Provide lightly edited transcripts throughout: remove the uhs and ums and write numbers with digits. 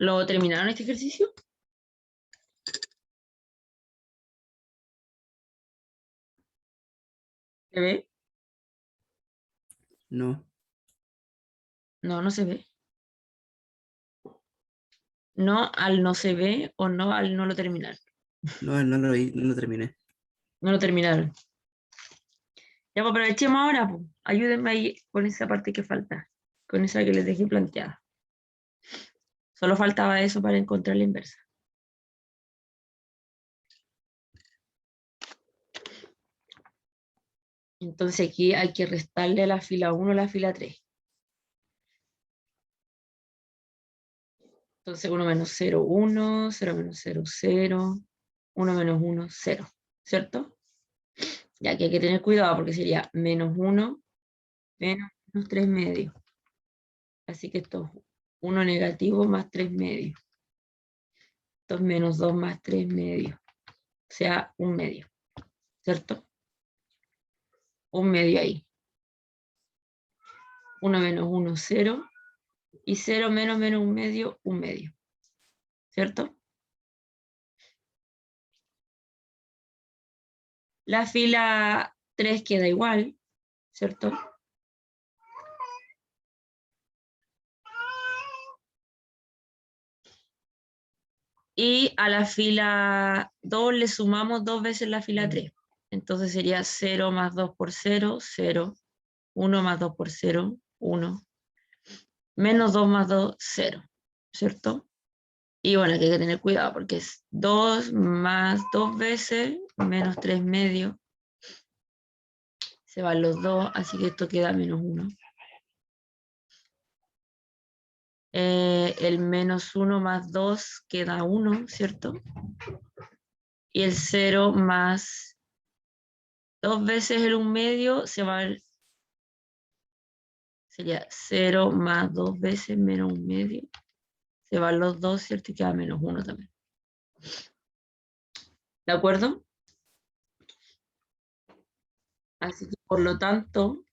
¿Lo terminaron este ejercicio? ¿Se ve? No. No, no se ve. No al no se ve o no al no lo terminar. No, no lo vi, no lo terminé. No lo terminaron. Ya, pues aprovechemos ahora, pues. Ayúdenme ahí con esa parte que falta, con esa que les dejé planteada. Solo faltaba eso para encontrar la inversa. Entonces aquí hay que restarle a la fila 1 a la fila 3. Entonces 1 menos 0, 1, 0 menos 0, 0, 1 menos 1, 0, ¿cierto? Ya que hay que tener cuidado porque sería menos 1, menos 3 medios. Así que esto es 1 negativo más 3 medios. Esto es menos 2 más 3 medios. O sea, 1 medio, ¿cierto? 1 medio ahí. 1 menos 1, 0. Y 0 menos 1 medio, 1 medio. ¿Cierto? La fila 3 queda igual, ¿cierto? Y a la fila 2 le sumamos 2 veces la fila 3. Entonces sería 0 más 2 por 0, 0. 1 más 2 por 0, 1. Menos 2 más 2, 0. ¿Cierto? Y bueno, aquí hay que tener cuidado porque es 2 más 2 veces menos 3 medios. Se van los 2, así que esto queda menos 1. El menos 1 más 2 queda 1, ¿cierto? Y el 0 más 2 veces el 1 medio se va sería 0 más 2 veces menos 1 medio. Se van los 2, ¿cierto? Y queda menos 1 también. ¿De acuerdo? Así que por lo tanto,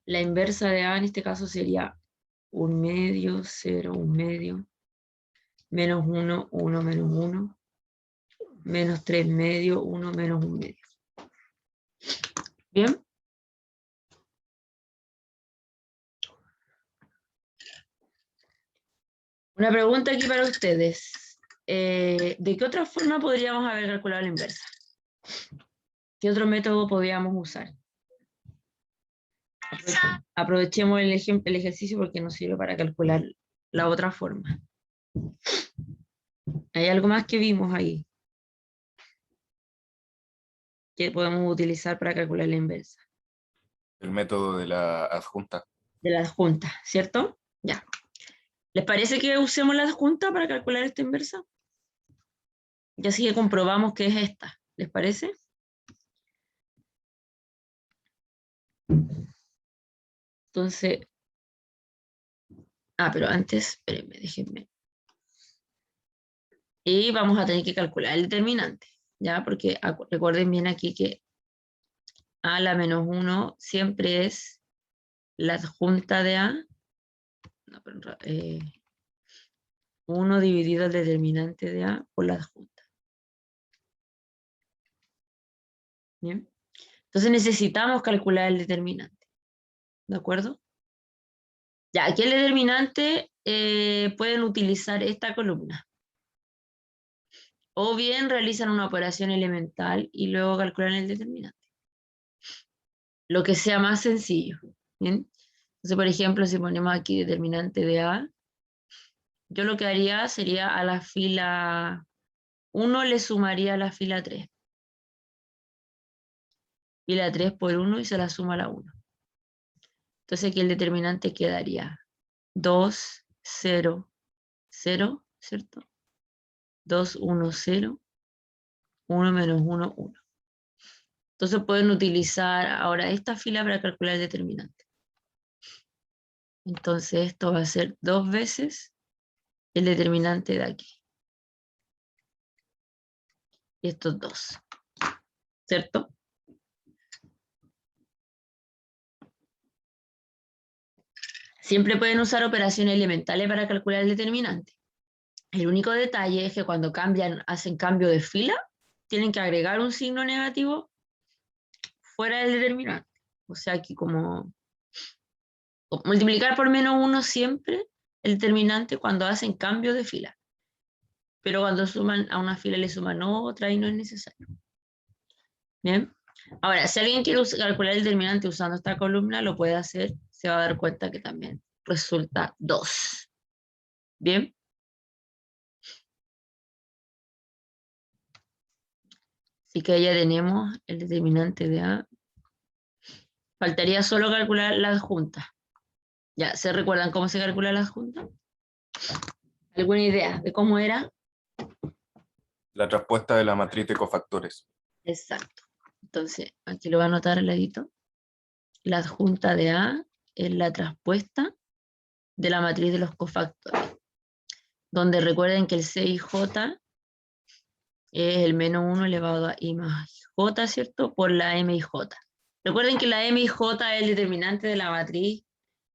la inversa de A en este caso sería 1 medio, 0, 1 medio, menos 1, 1 menos 1, menos 3 medio, 1 menos 1 medio. ¿Bien? Una pregunta aquí para ustedes. ¿De qué otra forma podríamos haber calculado la inversa? ¿Qué otro método podríamos usar? Aprovechemos el ejercicio porque nos sirve para calcular la otra forma. ¿Hay algo más que vimos ahí que podemos utilizar para calcular la inversa? El método de la adjunta. De la adjunta, ¿cierto? Ya. ¿Les parece que usemos la adjunta para calcular esta inversa? Ya sí que comprobamos que es esta. ¿Les parece? Entonces, pero antes, espérenme, déjenme. Y vamos a tener que calcular el determinante, ¿ya? Porque recuerden bien aquí que a la menos 1 siempre es la adjunta de A, 1 dividido el determinante de A por la adjunta. ¿Bien? Entonces necesitamos calcular el determinante, ¿de acuerdo? Ya, aquí el determinante pueden utilizar esta columna. O bien realizan una operación elemental y luego calculan el determinante. Lo que sea más sencillo. ¿Bien? Entonces, por ejemplo, si ponemos aquí determinante de A, yo lo que haría sería a la fila 1 le sumaría a la fila 3. Y la 3 por 1 y se la suma a la 1. Entonces aquí el determinante quedaría 2, 0, 0, ¿cierto? 2, 1, 0, 1 menos 1, 1. Entonces pueden utilizar ahora esta fila para calcular el determinante. Entonces esto va a ser 2 veces el determinante de aquí. Y estos 2. ¿Cierto? Siempre pueden usar operaciones elementales para calcular el determinante. El único detalle es que cuando hacen cambio de fila, tienen que agregar un signo negativo fuera del determinante. O sea, aquí como multiplicar por -1 siempre el determinante cuando hacen cambio de fila. Pero cuando suman a una fila le suman otra y no es necesario. Bien. Ahora, si alguien quiere calcular el determinante usando esta columna, lo puede hacer. Se va a dar cuenta que también resulta 2. Bien. Así que ya tenemos el determinante de A. Faltaría solo calcular la adjunta. ¿Ya se recuerdan cómo se calcula la adjunta? ¿Alguna idea de cómo era? La traspuesta de la matriz de cofactores. Exacto. Entonces, aquí lo va a anotar al ladito. La adjunta de A es la traspuesta de la matriz de los cofactores. Donde recuerden que el C y J es el -1 elevado a I más J, ¿cierto? Por la M y J. Recuerden que la M y J es el determinante de la matriz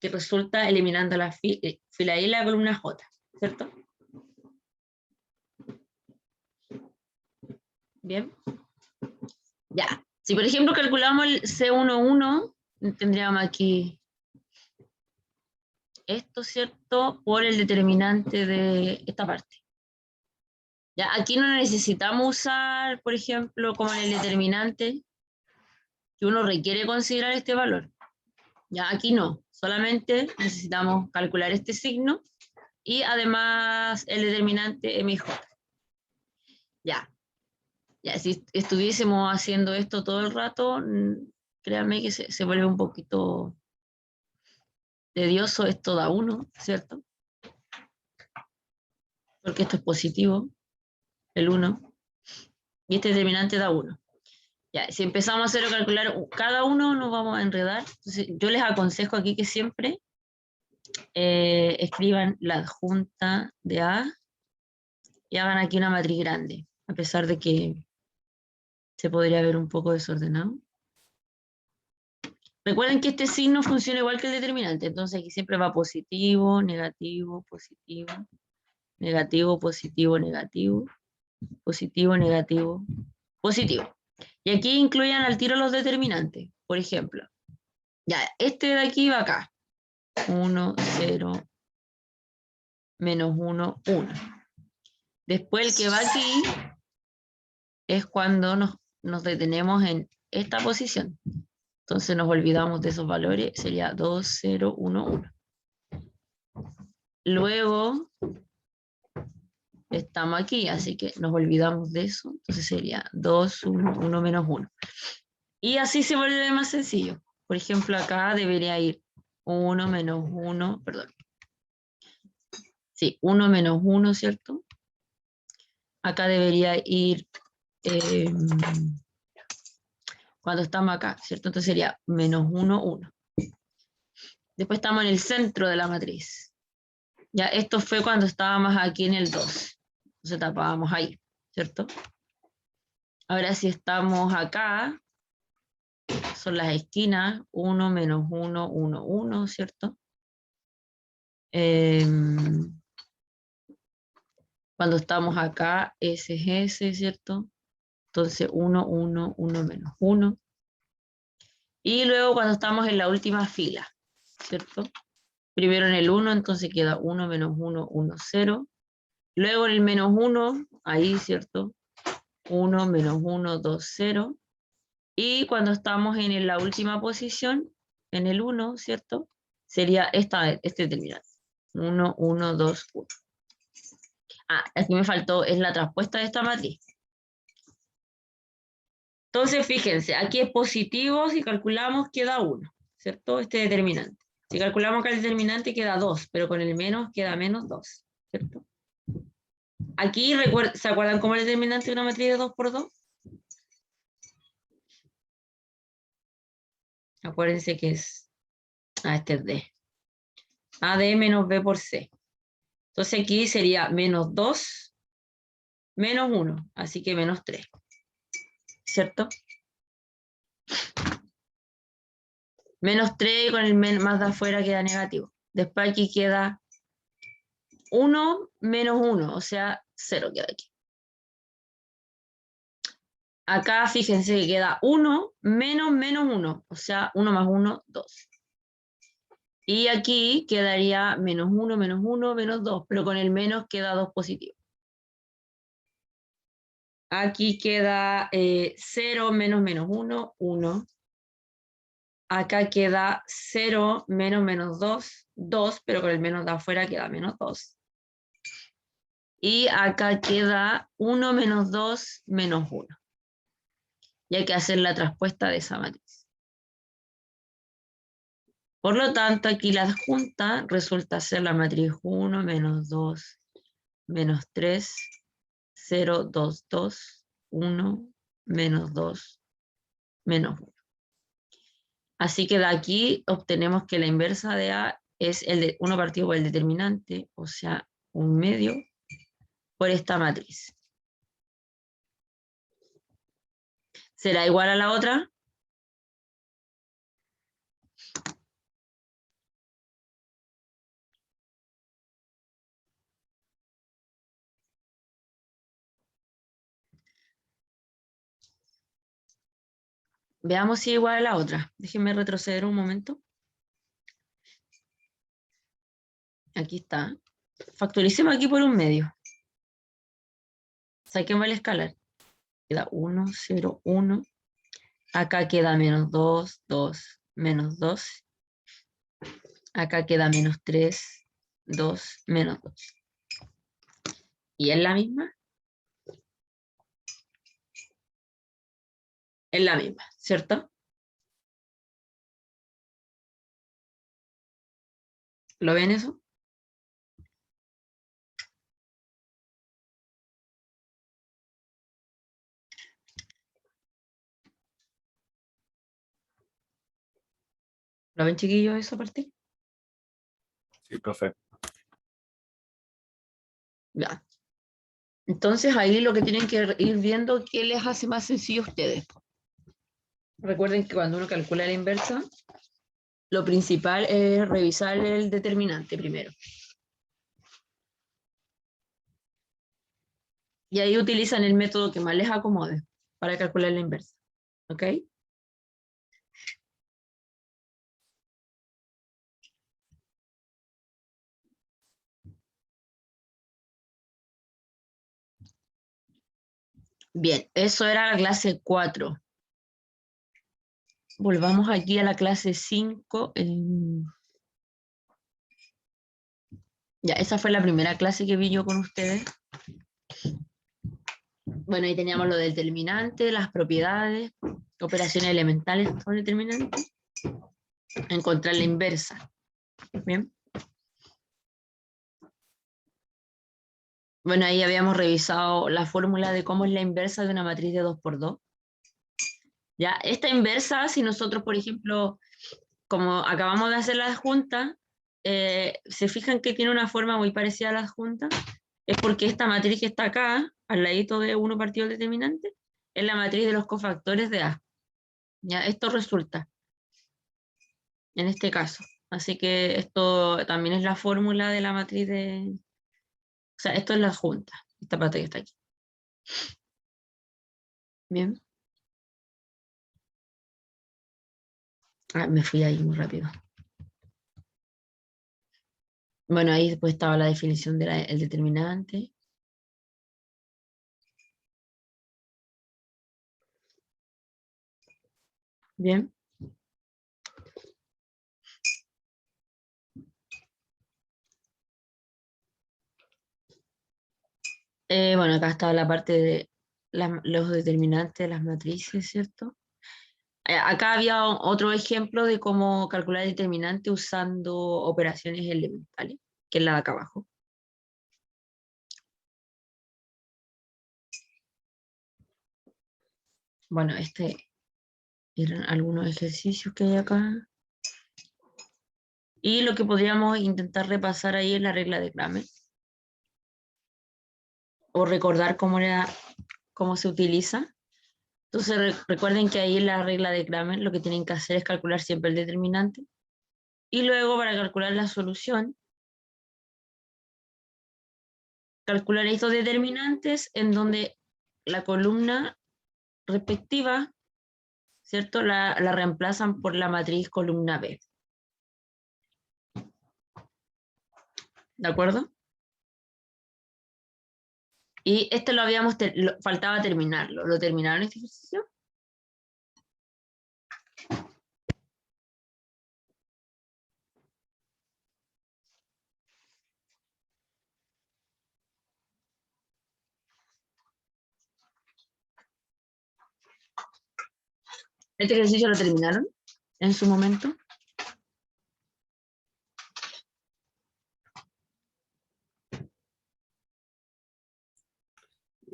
que resulta eliminando la fila I y la columna J, ¿cierto? Bien. Ya. Si por ejemplo calculamos el C11, tendríamos aquí esto, ¿cierto? Por el determinante de esta parte. Ya, aquí no necesitamos usar, por ejemplo, como en el determinante, que uno requiere considerar este valor. Ya, aquí no. Solamente necesitamos calcular este signo y además el determinante MJ. Ya. Ya, si estuviésemos haciendo esto todo el rato, créanme que se vuelve un poquito tedioso, esto da 1, ¿cierto? Porque esto es positivo, el 1, y este determinante da 1. Ya, si empezamos a hacerlo calcular cada uno, nos vamos a enredar. Entonces, yo les aconsejo aquí que siempre escriban la adjunta de A y hagan aquí una matriz grande, a pesar de que se podría ver un poco desordenado. Recuerden que este signo funciona igual que el determinante, entonces aquí siempre va positivo, negativo, positivo, negativo, positivo, negativo, positivo, negativo, positivo. Y aquí incluyan al tiro los determinantes. Por ejemplo, ya, este de aquí va acá. 1, 0, -1, 1. Después el que va aquí es cuando nos detenemos en esta posición. Entonces nos olvidamos de esos valores, sería 2, 0, 1, 1. Luego estamos aquí, así que nos olvidamos de eso. Entonces sería 2, 1, 1 menos 1. Y así se vuelve más sencillo. Por ejemplo, acá debería ir 1 menos 1, perdón. Sí, 1 menos 1, ¿cierto? Acá debería ir cuando estamos acá, ¿cierto? Entonces sería -1, 1. Después estamos en el centro de la matriz. Ya, esto fue cuando estábamos aquí en el 2. Entonces tapábamos ahí, ¿cierto? Ahora si estamos acá, son las esquinas, 1 menos 1, 1, 1, ¿cierto? Cuando estamos acá, ese es ese, ¿cierto? Entonces 1, 1, 1 menos 1. Y luego cuando estamos en la última fila, ¿cierto? Primero en el 1, entonces queda 1 menos 1, 1, 0. Luego en el menos 1, ahí, ¿cierto? 1 menos 1, 2, 0. Y cuando estamos en la última posición, en el 1, ¿cierto? Sería este determinante. 1, 1, 2, 1. Ah, aquí me faltó, es la traspuesta de esta matriz. Entonces, fíjense, aquí es positivo, si calculamos queda 1, ¿cierto? Este determinante. Si calculamos acá el determinante queda 2, pero con el menos queda menos 2, ¿cierto? Aquí, ¿se acuerdan cómo es el determinante de una matriz de 2 por 2? Acuérdense que es, este es D. AD menos B por C. Entonces aquí sería menos 2 menos 1, así que menos 3, ¿cierto? Menos 3 con el más de afuera queda negativo. Después aquí queda 1 menos 1, o sea, 0 queda aquí. Acá fíjense que queda 1 menos menos 1, o sea, 1 más 1, 2. Y aquí quedaría menos 1, menos 2, pero con el menos queda 2 positivo. Aquí queda 0 menos menos 1, 1. Acá queda 0 menos menos 2, 2, pero con el menos de afuera queda menos 2. Y acá queda 1 menos 2 menos 1. Y hay que hacer la traspuesta de esa matriz. Por lo tanto, aquí la adjunta resulta ser la matriz 1 menos 2 menos 3, 0, 2, 2, 1, menos 2, menos 1. Así que de aquí obtenemos que la inversa de A es el de 1 partido por el determinante, o sea, 1/2 por esta matriz. ¿Será igual a la otra? Veamos si es igual a la otra. Déjenme retroceder un momento. Aquí está. Factoricemos aquí por 1/2. Saquemos el escalar. Queda 1, 0, 1. Acá queda menos 2, 2, menos 2. Acá queda menos 3, 2, menos 2. ¿Y es la misma? Es la misma, ¿cierto? ¿Lo ven eso? ¿Lo ven, chiquillos, eso partir? Sí, profe. Ya. Entonces ahí lo que tienen que ir viendo qué les hace más sencillo a ustedes. Recuerden que cuando uno calcula la inversa, lo principal es revisar el determinante primero. Y ahí utilizan el método que más les acomode para calcular la inversa. ¿Ok? Bien, eso era la clase 4. Volvamos aquí a la clase 5. Ya, esa fue la primera clase que vi yo con ustedes. Bueno, ahí teníamos lo del determinante, las propiedades, operaciones elementales con determinante, encontrar la inversa. Bien. Bueno, ahí habíamos revisado la fórmula de cómo es la inversa de una matriz de 2×2. Ya, esta inversa, si nosotros, por ejemplo, como acabamos de hacer la adjunta, se fijan que tiene una forma muy parecida a la adjunta, es porque esta matriz que está acá, al ladito de 1 partido del determinante, es la matriz de los cofactores de A. Ya, esto resulta en este caso. Así que esto también es la fórmula de la matriz de... O sea, esto es la adjunta, esta parte que está aquí. Bien. Ah, me fui ahí muy rápido. Bueno, ahí después estaba la definición del determinante. Bien. Bueno, acá estaba la parte de los determinantes de las matrices, ¿cierto? Acá había otro ejemplo de cómo calcular el determinante usando operaciones elementales, que es la de acá abajo. Bueno, eran algunos ejercicios que hay acá. Y lo que podríamos intentar repasar ahí es la regla de Cramer. O recordar cómo se utiliza. Entonces recuerden que ahí en la regla de Cramer lo que tienen que hacer es calcular siempre el determinante Y luego para calcular la solución, calcular estos determinantes en donde la columna respectiva, ¿cierto? La reemplazan por la matriz columna B. ¿De acuerdo? Y este lo habíamos, faltaba terminarlo. ¿Lo terminaron este ejercicio? ¿Este ejercicio lo terminaron en su momento?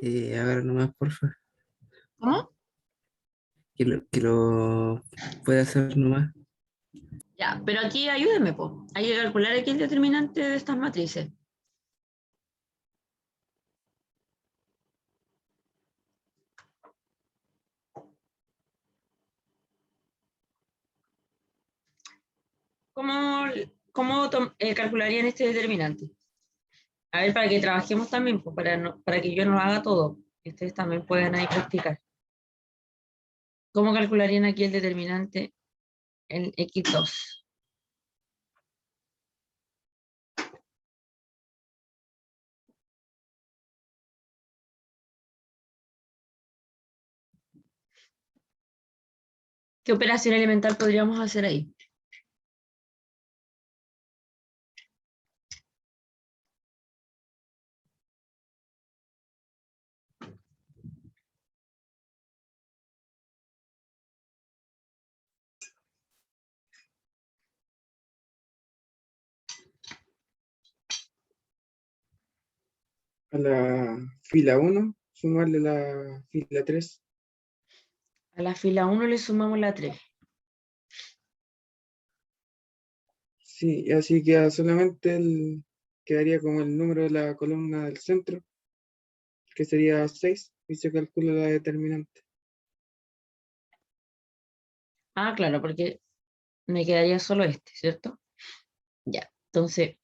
A ver, nomás, porfa. ¿Cómo? Que lo pueda hacer nomás. Ya, pero aquí ayúdenme, po. Hay que calcular aquí el determinante de estas matrices. ¿Cómo calcularían este determinante? A ver, para que trabajemos también, pues, para que yo no haga todo. Y ustedes también puedan ahí practicar. ¿Cómo calcularían aquí el determinante en X2? ¿Qué operación elemental podríamos hacer ahí? A la fila 1, sumarle la fila 3. A la fila 1 le sumamos la 3. Sí, y así queda solamente quedaría como el número de la columna del centro, que sería 6, y se calcula la determinante. Ah, claro, porque me quedaría solo este, ¿cierto? Ya, entonces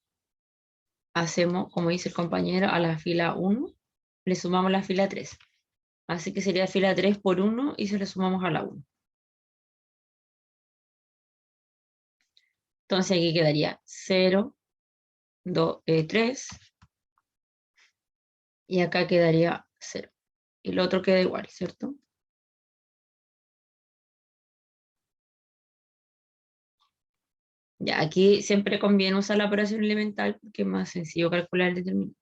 hacemos, como dice el compañero, a la fila 1 le sumamos la fila 3. Así que sería fila 3 por 1 y se le sumamos a la 1. Entonces aquí quedaría 0, 2, 3 y acá quedaría 0. Y el otro queda igual, ¿cierto? Ya, aquí siempre conviene usar la operación elemental porque es más sencillo calcular el determinante.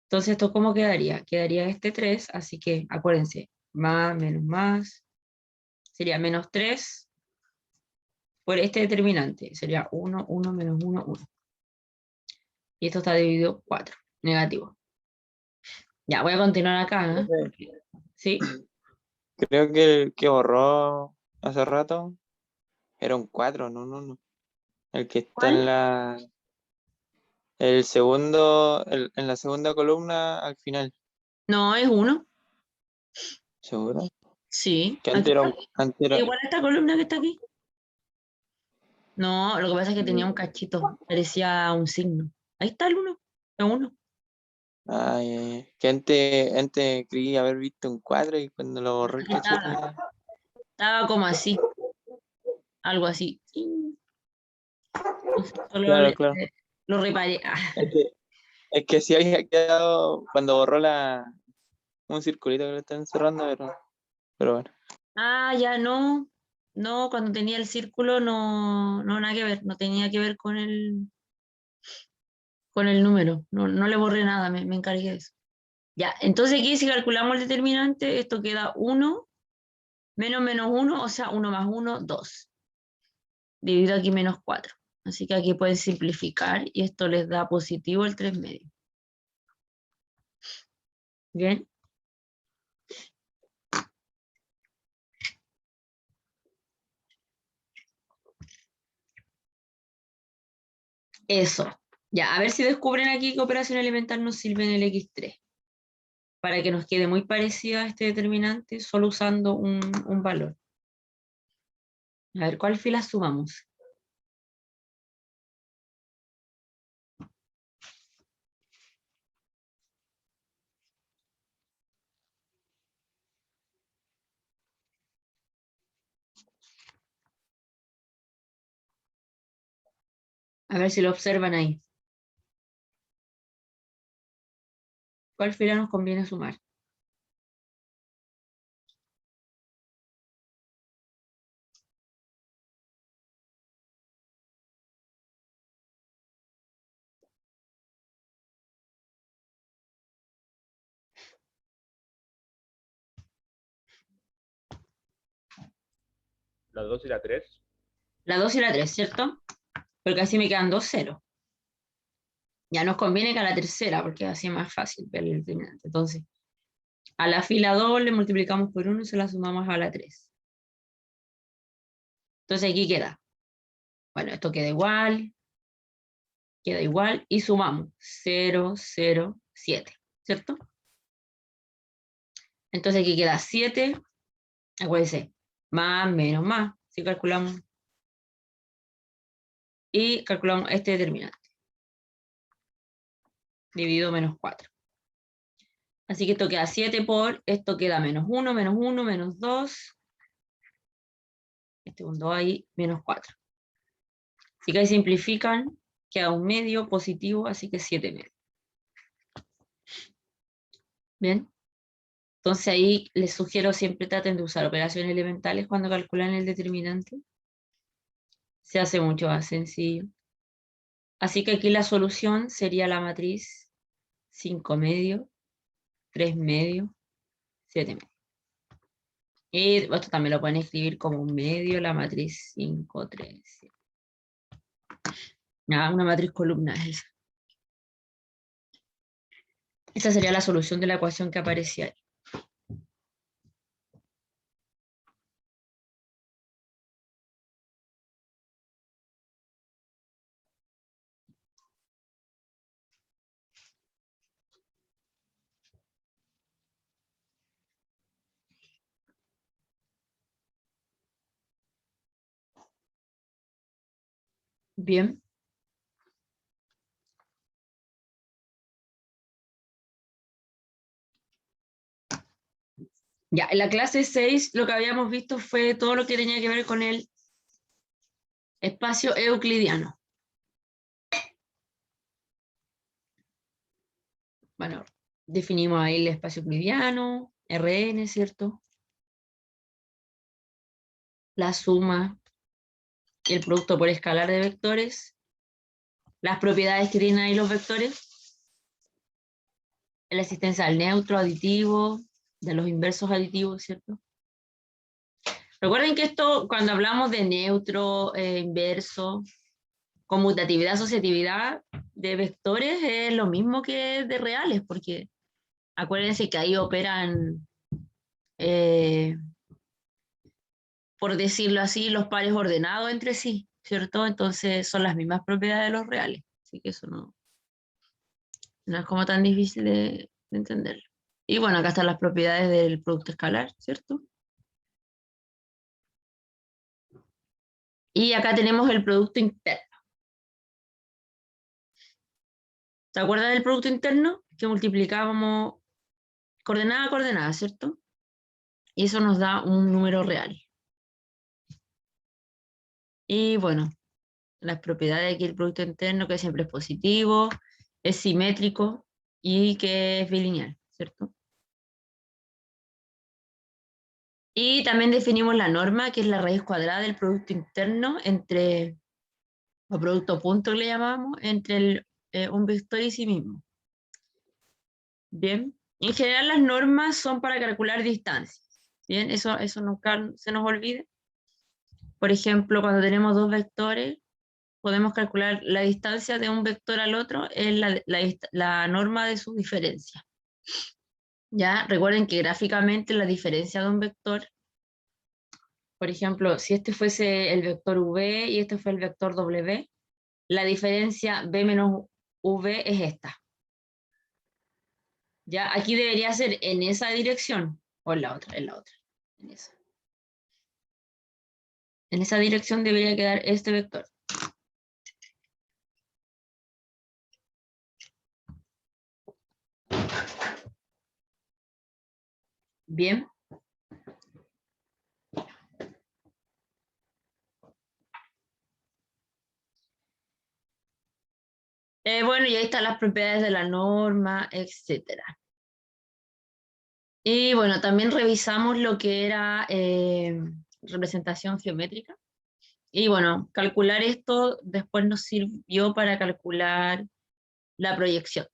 Entonces, ¿esto cómo quedaría? Quedaría este 3, así que acuérdense, más, sería menos 3 por este determinante, sería 1, 1, menos 1, 1. Y esto está dividido 4, negativo. Ya, voy a continuar acá, ¿eh? Profe, ¿Sí? creo que el que borró hace rato era un 4, no, no, no. El que está en ¿Cuál? el segundo, en la segunda columna al final. No, es 1. ¿Seguro? Sí, Que aquí antes era, está. antes era- Igual esta columna que está aquí. No, lo que pasa es que tenía un cachito, parecía un signo. Ahí está el 1, es 1. que antes creí haber visto un 4 y cuando lo borré Aquí caché que estaba como así, algo así. Solo claro, claro. lo reparé. Es que, es que sí había quedado cuando borró un circulito que lo está encerrando, pero bueno. Ya no. No, cuando tenía el círculo no, no, nada que ver, no tenía que ver con el número. No, no le borré nada, me encargué de eso. Ya, entonces aquí si calculamos el determinante, esto queda 1 menos 1, o sea, 1 más 1, 2. Dividido aquí menos 4. Así que aquí pueden simplificar y esto les da positivo el 3 medio. ¿Bien? Eso. Ya, a ver si descubren aquí que operación elemental nos sirve en el X3. Para que nos quede muy parecida a este determinante, solo usando un valor. A ver, ¿cuál fila sumamos? A ver si lo observan ahí. ¿Cuál fila nos conviene sumar? La 2 y la 3. La 2 y la 3, ¿cierto? Porque así me quedan 2 ceros. Ya nos conviene que a la tercera, porque así es más fácil ver el determinante. Entonces, a la fila 2 le multiplicamos por 1 y se la sumamos a la 3. Entonces aquí queda. Bueno, esto queda igual y sumamos 0, 0, 7, ¿cierto? Entonces aquí queda 7, acuérdense, más, menos, más, si calculamos. Y calculamos este determinante. Dividido menos 4. Así que esto queda 7 por, esto queda menos 1, menos 2. Este un 2 ahí, menos 4. Así que ahí simplifican, queda un medio positivo, así que 7 medios. Bien. Entonces ahí les sugiero siempre traten de usar operaciones elementales cuando calculan el determinante. Se hace mucho más sencillo. Así que aquí la solución sería la matriz 5 medios, 3 medios, 7 medios. Y esto también lo pueden escribir como un medio, la matriz 5, 3, 7. Nada, una matriz columna es esa. Esa sería la solución de la ecuación que aparecía ahí. Bien. Ya, en la clase 6 lo que habíamos visto fue todo lo que tenía que ver con el espacio euclidiano. Bueno, definimos ahí el espacio euclidiano, Rn, ¿cierto? La suma y el producto por escalar de vectores, las propiedades que tienen ahí los vectores, la existencia del neutro aditivo, de los inversos aditivos, ¿cierto? Recuerden que esto, cuando hablamos de neutro, inverso, conmutatividad, asociatividad de vectores, es lo mismo que de reales, porque acuérdense que ahí operan, por decirlo así, los pares ordenados entre sí, ¿cierto? Entonces son las mismas propiedades de los reales, así que eso no es como tan difícil de entenderlo. Y bueno, acá están las propiedades del producto escalar, ¿cierto? Y acá tenemos el producto interno. ¿Se acuerdan del producto interno? Que multiplicábamos coordenada a coordenada, ¿cierto? Y eso nos da un número real. Y bueno, las propiedades de aquí del producto interno, que siempre es positivo, es simétrico y que es bilineal, ¿cierto? Y también definimos la norma, que es la raíz cuadrada del producto interno entre, o producto punto que le llamamos, entre un vector y sí mismo. Bien, en general las normas son para calcular distancias. Bien, eso nunca se nos olvide. Por ejemplo, cuando tenemos dos vectores, podemos calcular la distancia de un vector al otro, es la norma de su diferencia. Ya, recuerden que gráficamente la diferencia de un vector, por ejemplo, si este fuese el vector v y este fue el vector w, la diferencia b menos v es esta. Ya, aquí debería ser en esa dirección, o en la otra, en esa. En esa dirección debería quedar este vector. Bien. Bueno, y ahí están las propiedades de la norma, etc. Y bueno, también revisamos lo que era representación geométrica. Y bueno, calcular esto después nos sirvió para calcular la proyección.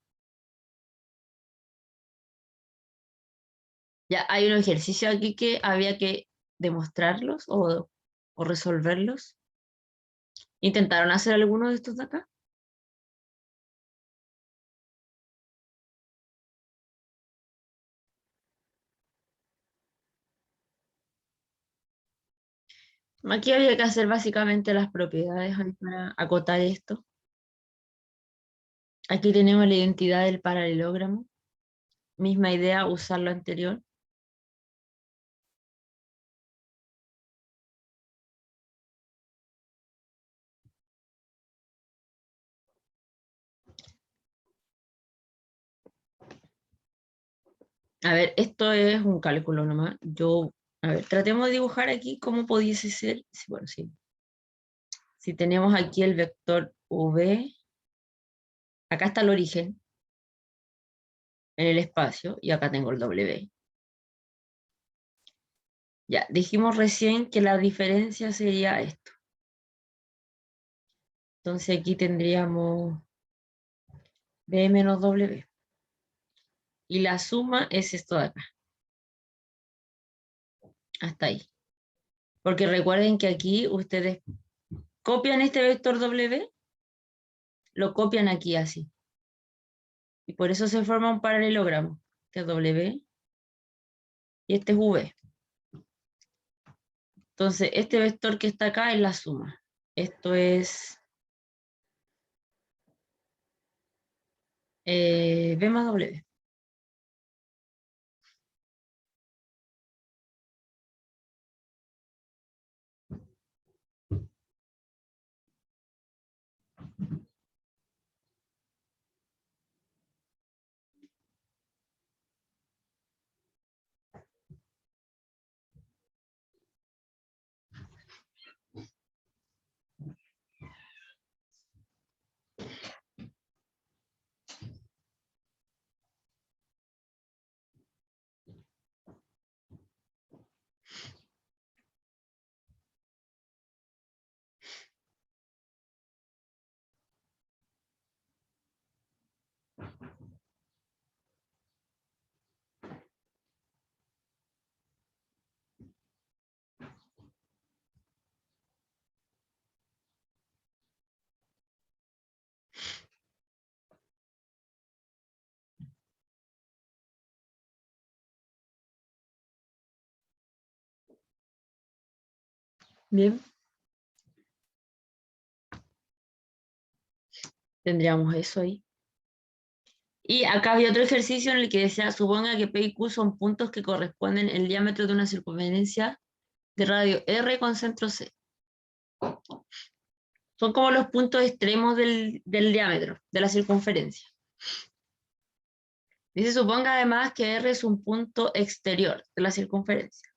Ya hay un ejercicio aquí que había que demostrarlos o resolverlos. ¿Intentaron hacer alguno de estos de acá? Aquí había que hacer básicamente las propiedades ahí para acotar esto. Aquí tenemos la identidad del paralelogramo. Misma idea, usar lo anterior. A ver, esto es un cálculo nomás. A ver, tratemos de dibujar aquí cómo pudiese ser. Bueno, sí. Si tenemos aquí el vector V, acá está el origen en el espacio y acá tengo el W. Ya, dijimos recién que la diferencia sería esto. Entonces aquí tendríamos B menos W. Y la suma es esto de acá. Hasta ahí. Porque recuerden que aquí ustedes copian este vector W, lo copian aquí así. Y por eso se forma un paralelogramo. Este es W y este es V. Entonces, este vector que está acá es la suma. Esto es B más W. Bien. Tendríamos eso ahí. Y acá había otro ejercicio en el que decía, suponga que P y Q son puntos que corresponden el diámetro de una circunferencia de radio R con centro C. Son como los puntos extremos del diámetro, de la circunferencia. Dice, suponga además que R es un punto exterior de la circunferencia.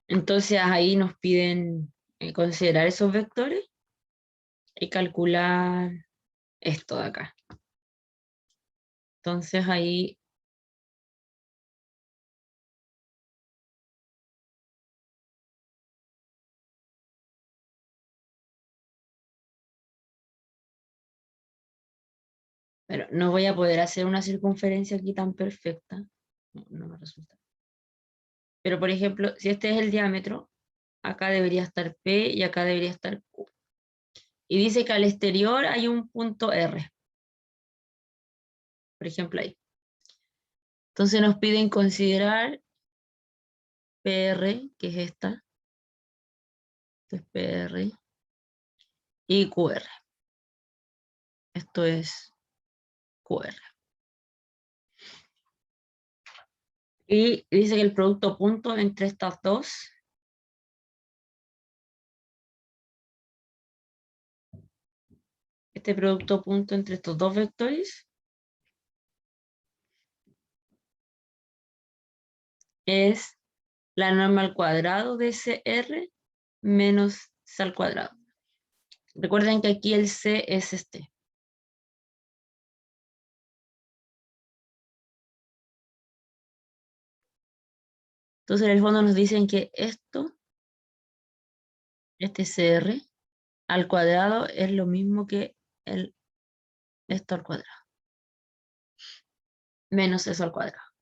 Entonces ahí nos piden considerar esos vectores y calcular esto de acá. Entonces ahí pero no voy a poder hacer una circunferencia aquí tan perfecta. No me resulta. Pero por ejemplo, si este es el diámetro, acá debería estar P y acá debería estar Q. Y dice que al exterior hay un punto R. Por ejemplo ahí. Entonces nos piden considerar PR, que es esta. Esto es PR. Y QR. Esto es QR. Y dice que el producto punto entre estas dos este producto punto entre estos dos vectores es la norma al cuadrado de CR menos C al cuadrado. Recuerden que aquí el C es este. Entonces en el fondo nos dicen que esto, este CR al cuadrado es lo mismo que esto al cuadrado. Menos eso al cuadrado.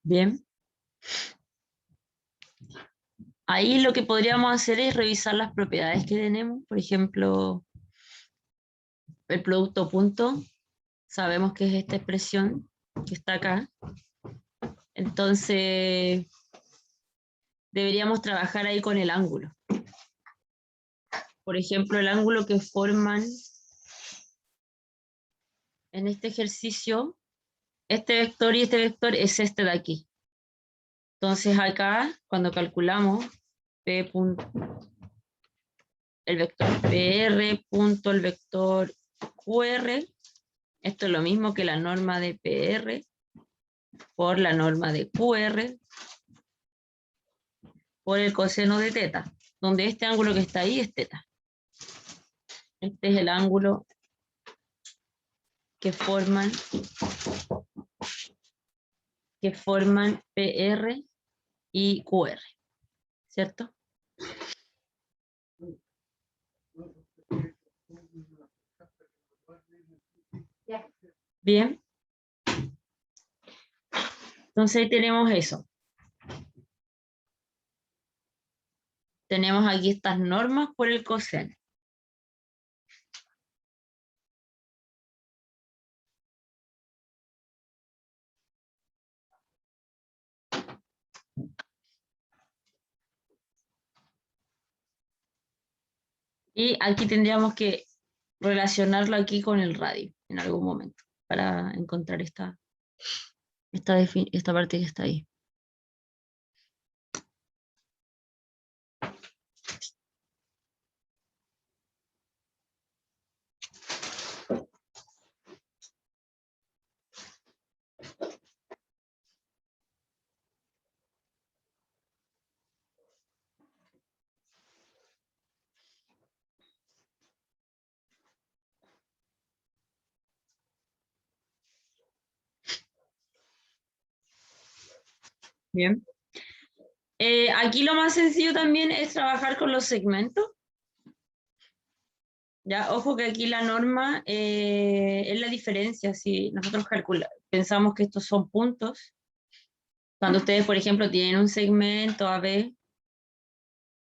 Bien. Ahí lo que podríamos hacer es revisar las propiedades que tenemos. Por ejemplo, el producto punto. Sabemos que es esta expresión que está acá. Entonces, deberíamos trabajar ahí con el ángulo. Por ejemplo, el ángulo que forman en este ejercicio, este vector y este vector es este de aquí. Entonces acá, cuando calculamos P punto, el vector PR punto el vector QR, esto es lo mismo que la norma de PR por la norma de QR por el coseno de teta, donde este ángulo que está ahí es teta. Este es el ángulo que forman PR y QR, ¿cierto? Bien. Entonces ahí tenemos eso. Tenemos aquí estas normas por el coseno. Y aquí tendríamos que relacionarlo aquí con el radio en algún momento para encontrar esta parte que está ahí. Bien. Aquí lo más sencillo también es trabajar con los segmentos. Ya, ojo que aquí la norma es la diferencia. Si nosotros pensamos que estos son puntos, cuando ustedes, por ejemplo, tienen un segmento AB,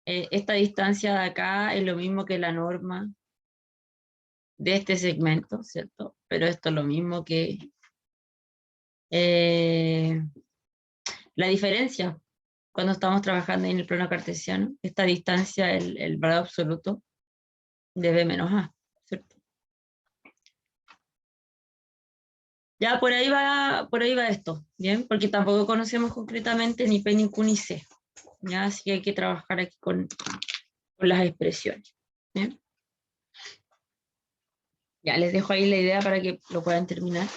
esta distancia de acá es lo mismo que la norma de este segmento, ¿cierto? Pero esto es lo mismo que la diferencia cuando estamos trabajando en el plano cartesiano. Esta distancia, el valor absoluto de B menos A, ¿cierto? Ya por ahí va esto, ¿bien? Porque tampoco conocemos concretamente ni P, ni Q, ni C. ¿Ya? Así que hay que trabajar aquí con las expresiones. ¿Bien? Ya les dejo ahí la idea para que lo puedan terminar.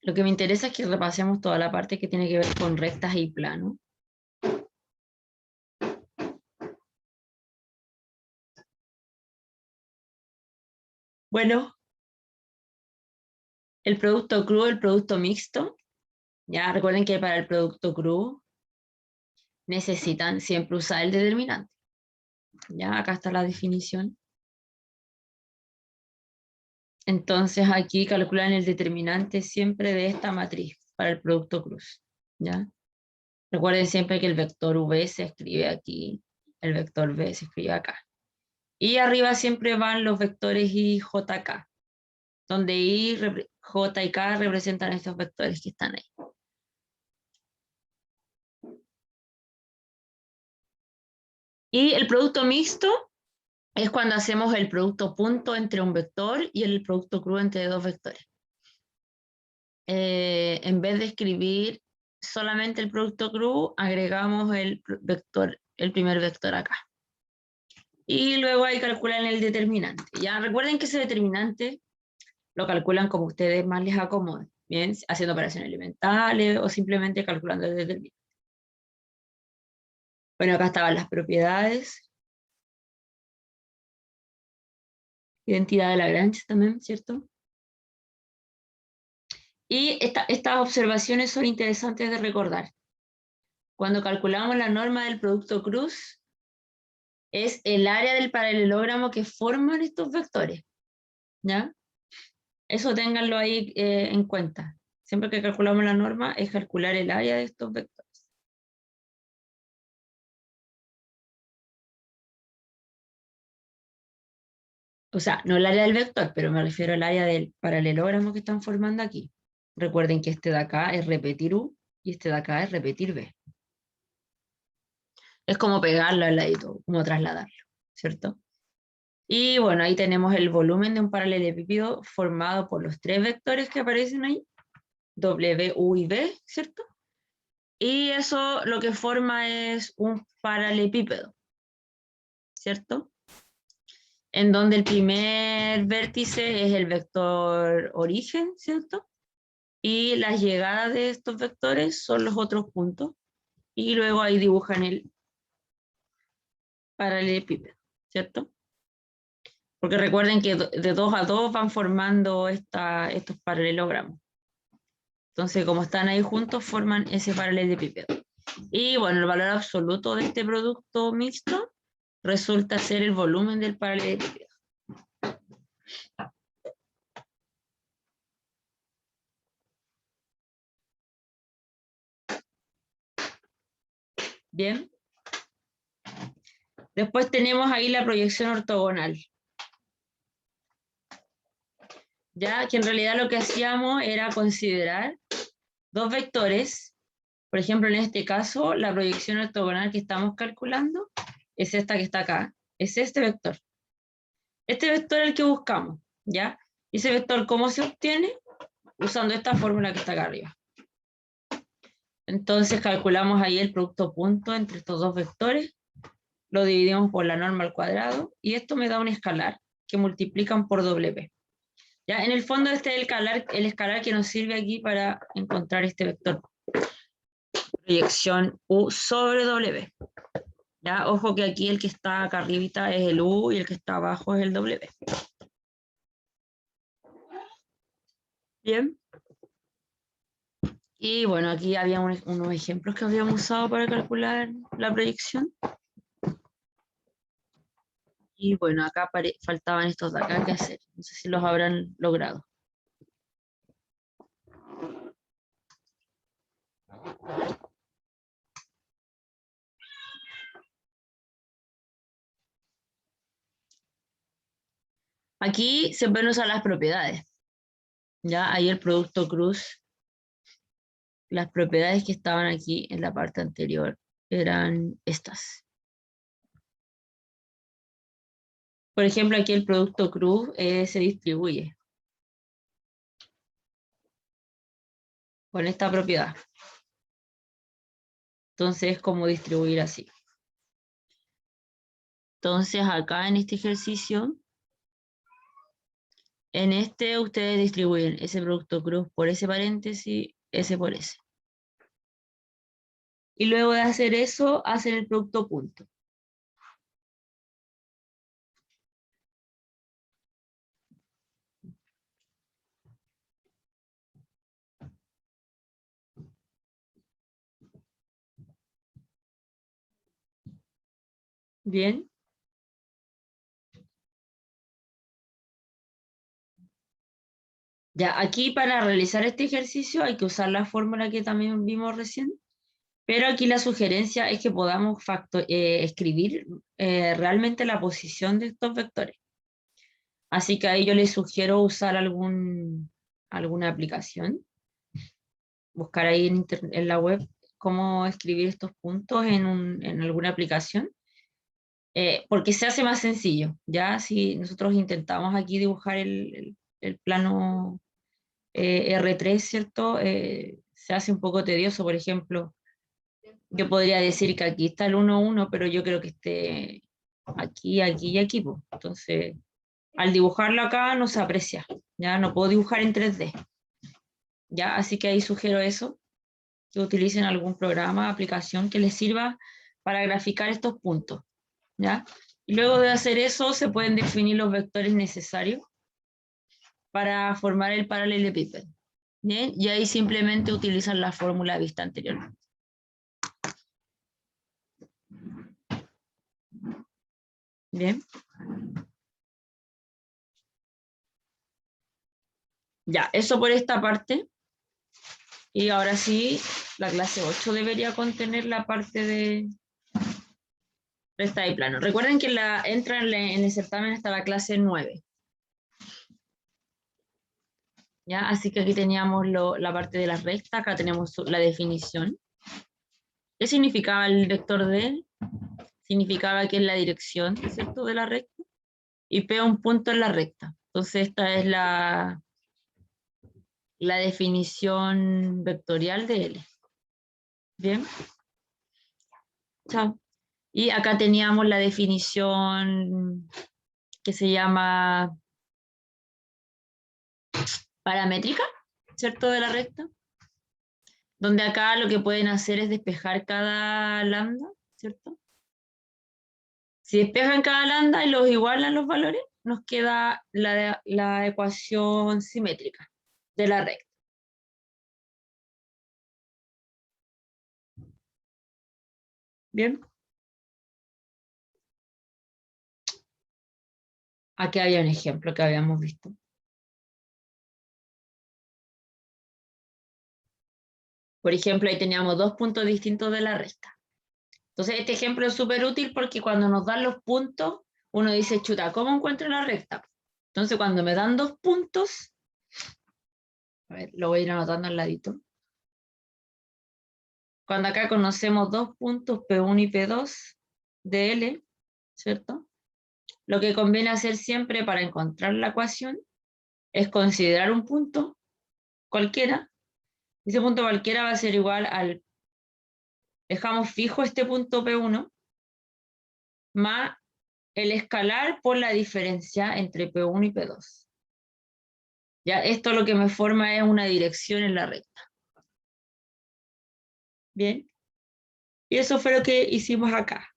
Lo que me interesa es que repasemos toda la parte que tiene que ver con rectas y planos. Bueno, el producto crudo, el producto mixto. Ya recuerden que para el producto crudo necesitan siempre usar el determinante. Ya acá está la definición. Entonces aquí calculan el determinante siempre de esta matriz para el producto cruz. ¿Ya? Recuerden siempre que el vector V se escribe aquí, el vector V se escribe acá. Y arriba siempre van los vectores I, J, K, donde I, J y K representan estos vectores que están ahí. Y el producto mixto es cuando hacemos el producto punto entre un vector y el producto crudo entre dos vectores. En vez de escribir solamente el producto crudo, agregamos el vector, el primer vector acá. Y luego ahí calculan el determinante. Ya recuerden que ese determinante lo calculan como ustedes más les acomode, bien, haciendo operaciones elementales o simplemente calculando el determinante. Bueno, acá estaban las propiedades. Identidad de Lagrange también, ¿cierto? Y estas observaciones son interesantes de recordar. Cuando calculamos la norma del producto cruz, es el área del paralelogramo que forman estos vectores. ¿Ya? Eso ténganlo ahí en cuenta. Siempre que calculamos la norma, es calcular el área de estos vectores. O sea, no el área del vector, pero me refiero al área del paralelogramo que están formando aquí. Recuerden que este de acá es repetir U y este de acá es repetir B. Es como pegarlo al ladito, como trasladarlo, ¿cierto? Y bueno, ahí tenemos el volumen de un paralelepípedo formado por los tres vectores que aparecen ahí, W, U y B, ¿cierto? Y eso lo que forma es un paralelepípedo, ¿cierto? En donde el primer vértice es el vector origen, ¿cierto? Y las llegadas de estos vectores son los otros puntos. Y luego ahí dibujan el paralelepípedo, ¿cierto? Porque recuerden que de 2 a 2 van formando estos paralelogramos. Entonces, como están ahí juntos, forman ese paralelepípedo. Y bueno, el valor absoluto de este producto mixto resulta ser el volumen del paralelepípedo. Bien. Después tenemos ahí la proyección ortogonal. Ya que en realidad lo que hacíamos era considerar dos vectores. Por ejemplo, en este caso, la proyección ortogonal que estamos calculando es esta que está acá. Es este vector. Este vector es el que buscamos, ¿ya? ¿Y ese vector cómo se obtiene? Usando esta fórmula que está acá arriba. Entonces calculamos ahí el producto punto entre estos dos vectores, lo dividimos por la norma al cuadrado, y esto me da un escalar que multiplican por W. ¿Ya? En el fondo este es el escalar que nos sirve aquí para encontrar este vector. Proyección U sobre W. ¿Ya? Ojo que aquí el que está acá arribita es el U y el que está abajo es el W. Bien. Y bueno, aquí había unos ejemplos que habíamos usado para calcular la proyección. Y bueno, acá faltaban estos de acá que hacer. No sé si los habrán logrado. Aquí se pueden usar las propiedades. Ya ahí el producto cruz. Las propiedades que estaban aquí en la parte anterior eran estas. Por ejemplo, aquí el producto cruz se distribuye con esta propiedad. Entonces es como distribuir así. Entonces acá en este ejercicio, en este ustedes distribuyen ese producto cruz por ese paréntesis, ese por ese. Y luego de hacer eso, hacen el producto punto. Bien. Ya, aquí para realizar este ejercicio hay que usar la fórmula que también vimos recién, pero aquí la sugerencia es que podamos escribir realmente la posición de estos vectores. Así que ahí yo les sugiero usar alguna aplicación, buscar ahí en la web cómo escribir estos puntos en alguna aplicación, porque se hace más sencillo. Ya si nosotros intentamos aquí dibujar el plano R3, ¿cierto? Se hace un poco tedioso. Por ejemplo, yo podría decir que aquí está el 1, 1, pero yo creo que esté aquí, aquí y aquí, pues. Entonces, al dibujarlo acá no se aprecia, ya no puedo dibujar en 3D, ya, así que ahí sugiero eso, que utilicen algún programa, aplicación que les sirva para graficar estos puntos, ya. Y luego de hacer eso se pueden definir los vectores necesarios para formar el paralelepípedo. Bien, y ahí simplemente utilizan la fórmula vista anteriormente. Bien. Ya, eso por esta parte. Y ahora sí, la clase 8 debería contener la parte de recta y plano. Recuerden que entra en el certamen hasta la clase 9. ¿Ya? Así que aquí teníamos la parte de la recta, acá tenemos la definición. ¿Qué significaba el vector D? Significaba que es la dirección, ¿cierto?, de la recta. Y P un punto en la recta. Entonces esta es la definición vectorial de L. Bien. Chao. Y acá teníamos la definición que se llama paramétrica, ¿cierto?, de la recta. Donde acá lo que pueden hacer es despejar cada lambda, ¿cierto? Si despejan cada lambda y los igualan los valores, nos queda la ecuación simétrica de la recta. Bien. Aquí había un ejemplo que habíamos visto. Por ejemplo, ahí teníamos dos puntos distintos de la recta. Entonces, este ejemplo es súper útil porque cuando nos dan los puntos, uno dice, chuta, ¿cómo encuentro la recta? Entonces, cuando me dan dos puntos, a ver, lo voy a ir anotando al ladito. Cuando acá conocemos dos puntos, P1 y P2 de L, ¿cierto? Lo que conviene hacer siempre para encontrar la ecuación es considerar un punto cualquiera. Ese punto cualquiera va a ser igual al, dejamos fijo este punto P1, más el escalar por la diferencia entre P1 y P2. Ya, esto lo que me forma es una dirección en la recta. Bien. Y eso fue lo que hicimos acá.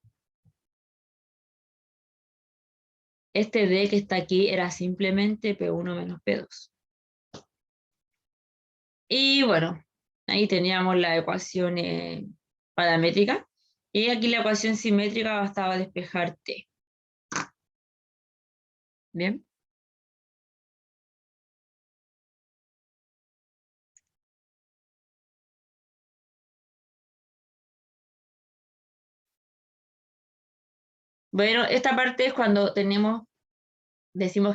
Este D que está aquí era simplemente P1 menos P2. Y bueno, ahí teníamos la ecuación paramétrica. Y aquí la ecuación simétrica bastaba despejar T. Bien. Bueno, esta parte es cuando decimos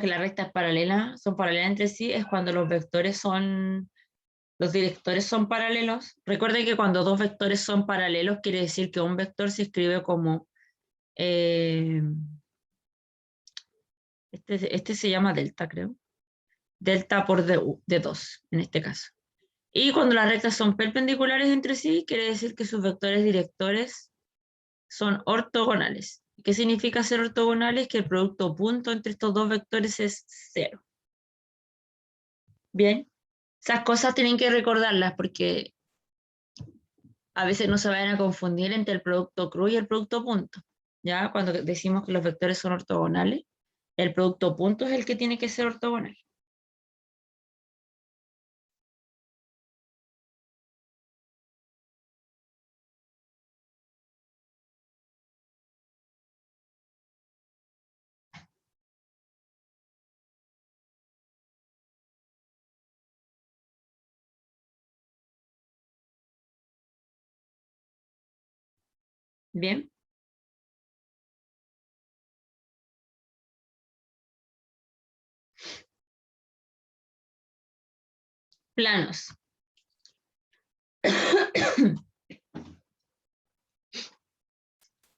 que la recta es paralela, son paralelas entre sí, es cuando los directores son paralelos. Recuerden que cuando dos vectores son paralelos, quiere decir que un vector se escribe como, este se llama delta, creo. Delta por de 2, en este caso. Y cuando las rectas son perpendiculares entre sí, quiere decir que sus vectores directores son ortogonales. ¿Qué significa ser ortogonales? Que el producto punto entre estos dos vectores es 0. Bien, esas cosas tienen que recordarlas porque a veces no se vayan a confundir entre el producto cruz y el producto punto. ¿Ya? Cuando decimos que los vectores son ortogonales, el producto punto es el que tiene que ser ortogonal. Bien. Planos.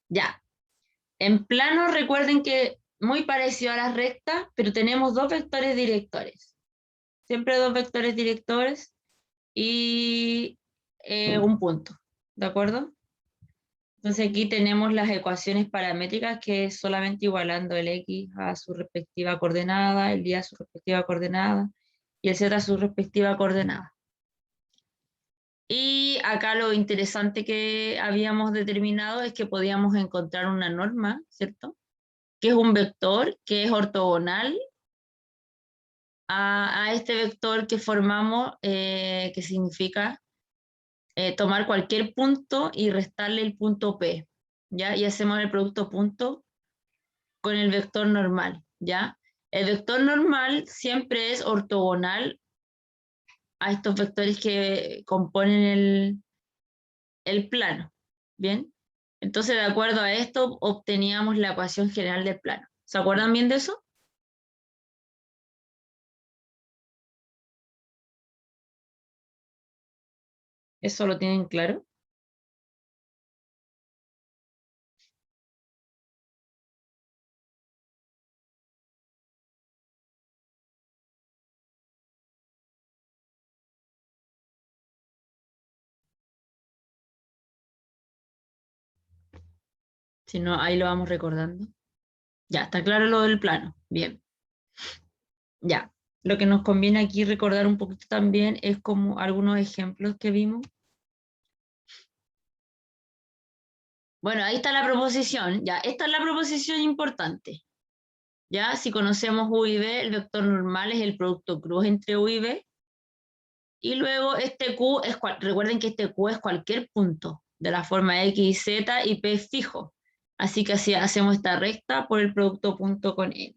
Ya. En plano, recuerden que muy parecido a las rectas, pero tenemos dos vectores directores. Siempre dos vectores directores y un punto. ¿De acuerdo? Entonces aquí tenemos las ecuaciones paramétricas, que es solamente igualando el x a su respectiva coordenada, el y a su respectiva coordenada y el z a su respectiva coordenada. Y acá lo interesante que habíamos determinado es que podíamos encontrar una norma, ¿cierto? Que es un vector que es ortogonal a este vector que formamos, que significa tomar cualquier punto y restarle el punto P, ¿ya? Y hacemos el producto punto con el vector normal, ¿ya? El vector normal siempre es ortogonal a estos vectores que componen el plano, ¿bien? Entonces, de acuerdo a esto, obteníamos la ecuación general del plano. ¿Se acuerdan bien de eso? ¿Eso lo tienen claro? Si no, ahí lo vamos recordando. Ya, está claro lo del plano. Bien. Ya. Lo que nos conviene aquí recordar un poquito también es como algunos ejemplos que vimos. Bueno, ahí está la proposición. Ya, esta es la proposición importante. Ya, si conocemos U y B, el vector normal es el producto cruz entre U y B. Y luego este Q es, recuerden que este Q es cualquier punto de la forma X y Z y P es fijo. Así que así hacemos esta recta por el producto punto con N.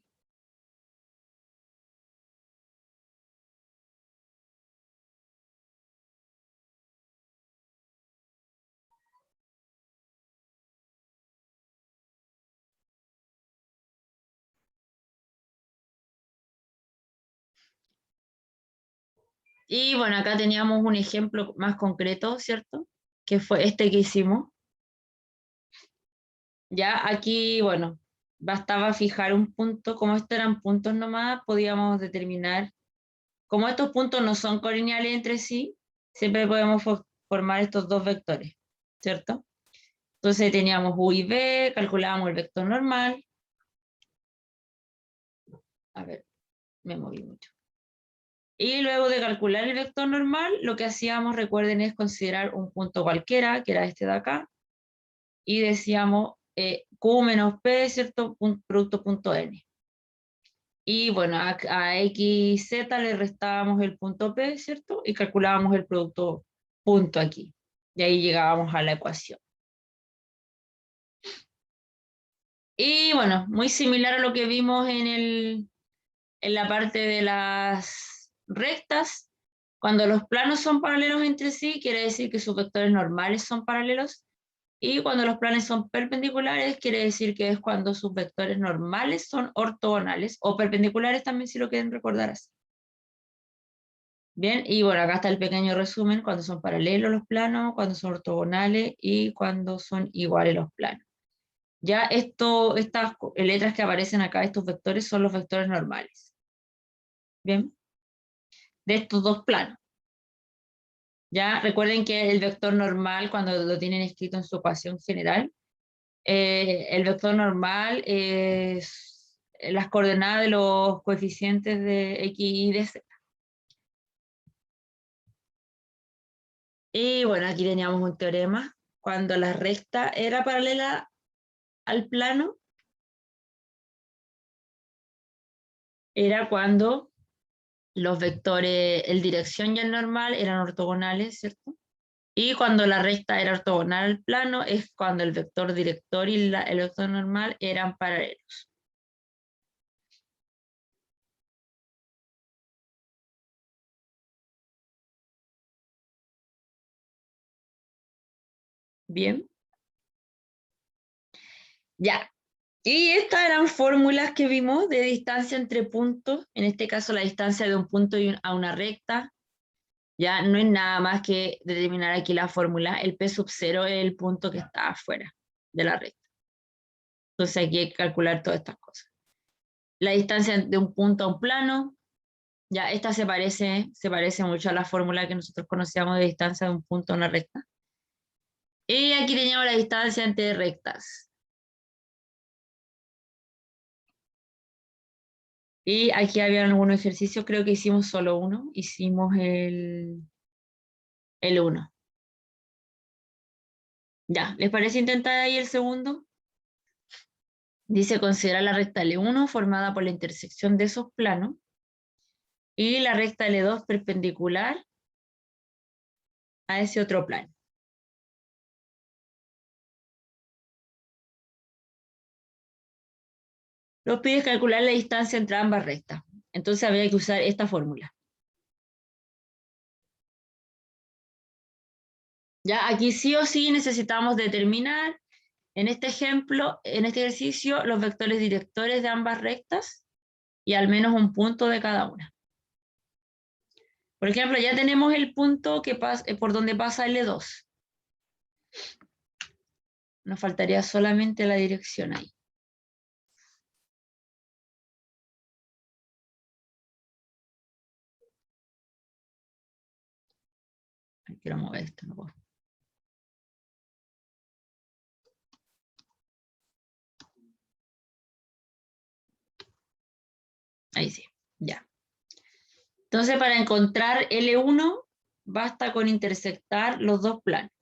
Y bueno, acá teníamos un ejemplo más concreto, ¿cierto? Que fue este que hicimos. Ya aquí, bueno, bastaba fijar un punto. Como estos eran puntos nomás, podíamos determinar. Como estos puntos no son colineales entre sí, siempre podemos formar estos dos vectores, ¿cierto? Entonces teníamos U y B, calculábamos el vector normal. A ver, me moví mucho. Y luego de calcular el vector normal, lo que hacíamos, recuerden, es considerar un punto cualquiera, que era este de acá, y decíamos Q menos P, ¿cierto? Producto punto N. Y bueno, a X, Z le restábamos el punto P, ¿cierto? Y calculábamos el producto punto aquí. Y ahí llegábamos a la ecuación. Y bueno, muy similar a lo que vimos en la parte de las rectas. Cuando los planos son paralelos entre sí, quiere decir que sus vectores normales son paralelos. Y cuando los planos son perpendiculares, quiere decir que es cuando sus vectores normales son ortogonales o perpendiculares también, si lo quieren recordar así. Bien, y bueno, acá está el pequeño resumen, cuando son paralelos los planos, cuando son ortogonales y cuando son iguales los planos. Ya estas letras que aparecen acá, estos vectores, son los vectores normales. Bien, de estos dos planos. Ya recuerden que el vector normal, cuando lo tienen escrito en su ecuación general, el vector normal es las coordenadas de los coeficientes de X y de Z. Y bueno, aquí teníamos un teorema. Cuando la recta era paralela al plano, era cuando los vectores, el dirección y el normal eran ortogonales, ¿cierto? Y cuando la recta era ortogonal al plano, es cuando el vector director y el vector normal eran paralelos. Bien. Ya. Y estas eran fórmulas que vimos de distancia entre puntos, en este caso la distancia de un punto a una recta. Ya no es nada más que determinar aquí la fórmula. El P sub 0 es el punto que está afuera de la recta. Entonces aquí hay que calcular todas estas cosas. La distancia de un punto a un plano, ya esta se parece mucho a la fórmula que nosotros conocíamos de distancia de un punto a una recta. Y aquí teníamos la distancia entre rectas. Y aquí había algunos ejercicios, creo que hicimos solo uno, hicimos el 1. Ya, ¿les parece intentar ahí el segundo? Dice, considera la recta L1 formada por la intersección de esos planos y la recta L2 perpendicular a ese otro plano. Nos pide calcular la distancia entre ambas rectas. Entonces habría que usar esta fórmula. Ya, aquí sí o sí necesitamos determinar, en este ejemplo, en este ejercicio, los vectores directores de ambas rectas y al menos un punto de cada una. Por ejemplo, ya tenemos el punto que por donde pasa L2. Nos faltaría solamente la dirección ahí. Quiero mover esto, no puedo. Ahí sí, ya. Entonces, para encontrar L1, basta con intersectar los dos planos.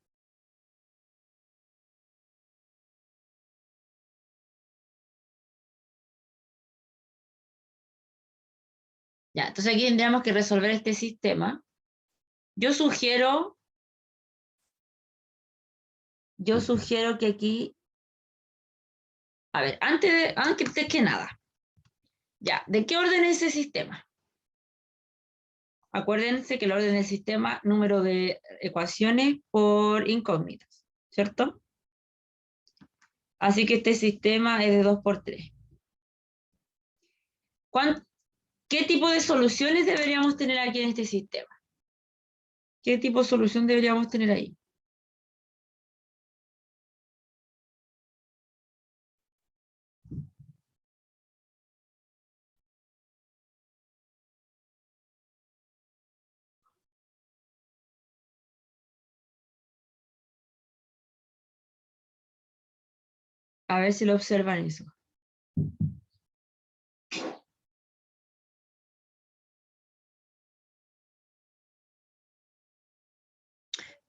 Ya, entonces aquí tendríamos que resolver este sistema. Yo sugiero que aquí, a ver, antes que nada, ya, ¿de qué orden es ese sistema? Acuérdense que el orden del sistema, número de ecuaciones por incógnitas, ¿cierto? Así que este sistema es de 2 por 3. ¿Qué tipo de soluciones deberíamos tener aquí en este sistema? ¿Qué tipo de solución deberíamos tener ahí? A ver si lo observan eso.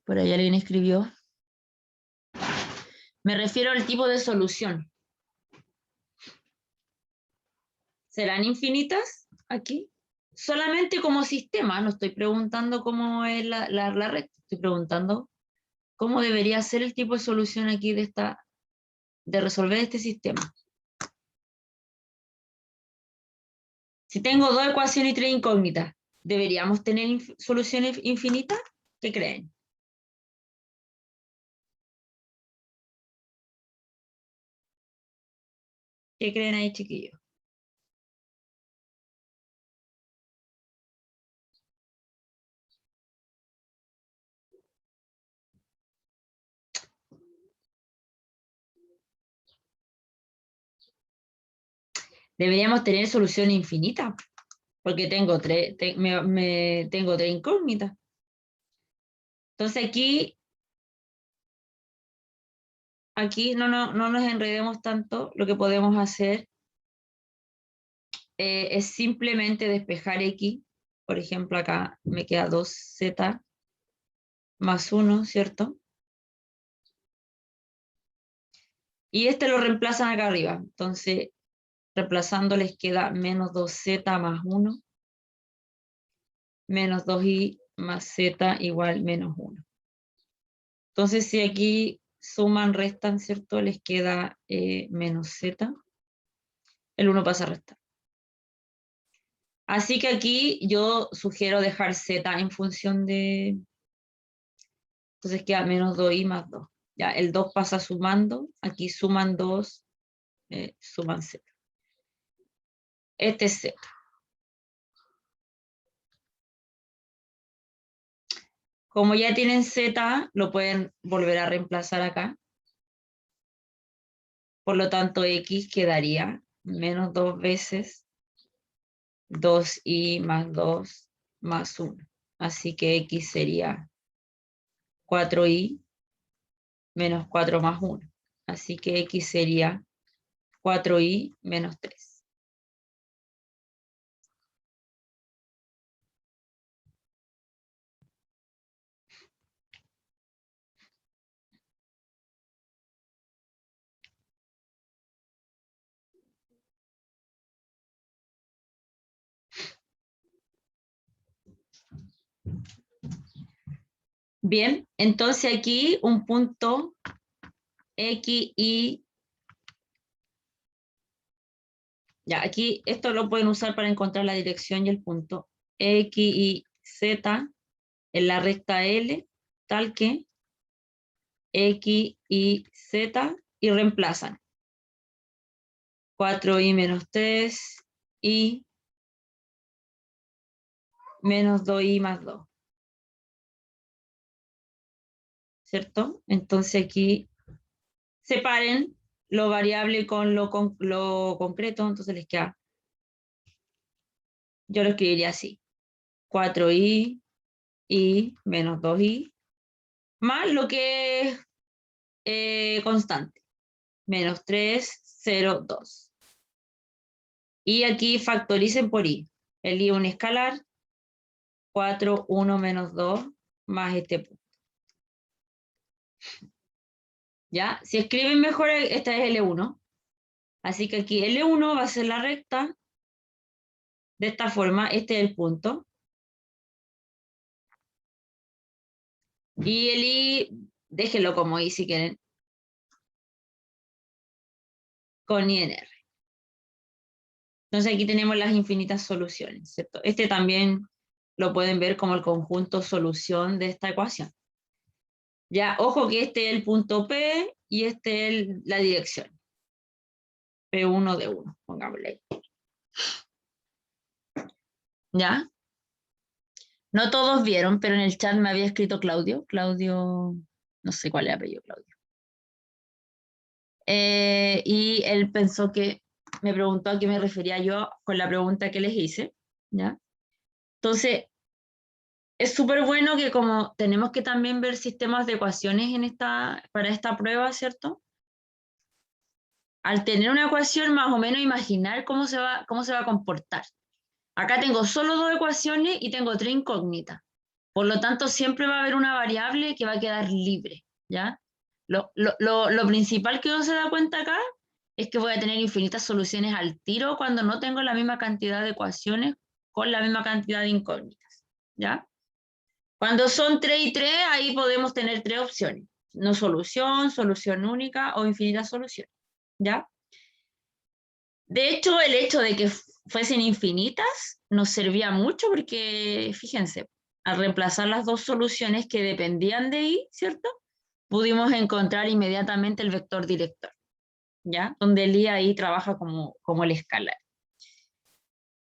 Por ahí alguien escribió. Me refiero al tipo de solución. ¿Serán infinitas aquí? Solamente como sistema, no estoy preguntando cómo es la recta, estoy preguntando cómo debería ser el tipo de solución aquí de resolver este sistema. Si tengo 2 ecuaciones y 3 incógnitas, ¿deberíamos tener soluciones infinitas? ¿Qué creen? ¿Qué creen ahí, chiquillos? Deberíamos tener solución infinita, porque tengo 3 incógnitas. Entonces aquí no nos enredemos tanto. Lo que podemos hacer es simplemente despejar X. Por ejemplo, acá me queda 2Z más 1, ¿cierto? Y este lo reemplazan acá arriba. Entonces, reemplazando les queda menos 2Z más 1, menos 2Y más Z igual menos 1. Entonces, si aquí suman, restan, ¿cierto? Les queda menos Z. El 1 pasa a restar. Así que aquí yo sugiero dejar Z en función de... Entonces queda menos 2Y más 2. Ya, el 2 pasa sumando. Aquí suman 2 suman 0. Este es Z. Como ya tienen Z, lo pueden volver a reemplazar acá. Por lo tanto, X quedaría menos 2 veces 2i más 2 más 1. Así que X sería 4i menos 4 más 1. Así que X sería 4i menos 3. Bien, entonces aquí un punto X, Y. Ya, aquí esto lo pueden usar para encontrar la dirección y el punto. X, Y, Z en la recta L, tal que X, Y, Z y reemplazan. 4i menos 3, y menos 2i más 2. ¿Cierto? Entonces aquí separen lo variable con lo concreto, entonces les queda, yo lo escribiría así, 4i y menos 2i, más lo que es constante, menos 3, 0, 2. Y aquí factoricen por i, el i es un escalar, 4, 1 menos 2, más este punto. ¿Ya? Si escriben mejor, esta es L1. Así que aquí L1 va a ser la recta. De esta forma, este es el punto. Y el I, déjenlo como I si quieren. Con I en R. Entonces aquí tenemos las infinitas soluciones, ¿cierto? Este también lo pueden ver como el conjunto solución de esta ecuación. Ya, ojo que este es el punto P y este es la dirección. P1 de 1, pongámosle ahí. ¿Ya? No todos vieron, pero en el chat me había escrito Claudio. Claudio, no sé cuál es el apellido, Claudio. Y él pensó que, me preguntó a qué me refería yo con la pregunta que les hice, ¿ya? Entonces, es súper bueno que como tenemos que también ver sistemas de ecuaciones para esta prueba, ¿cierto? Al tener una ecuación, más o menos imaginar cómo se va a comportar. Acá tengo solo 2 ecuaciones y tengo 3 incógnitas. Por lo tanto, siempre va a haber una variable que va a quedar libre, ¿ya? Lo principal que uno se da cuenta acá es que voy a tener infinitas soluciones al tiro cuando no tengo la misma cantidad de ecuaciones con la misma cantidad de incógnitas, ¿ya? Cuando son 3 y 3, ahí podemos tener 3 opciones. No solución, solución única o infinitas soluciones, ¿ya? De hecho, el hecho de que fuesen infinitas nos servía mucho porque, fíjense, al reemplazar las 2 soluciones que dependían de I, ¿cierto? Pudimos encontrar inmediatamente el vector director, ¿ya? Donde el I ahí trabaja como el escalar.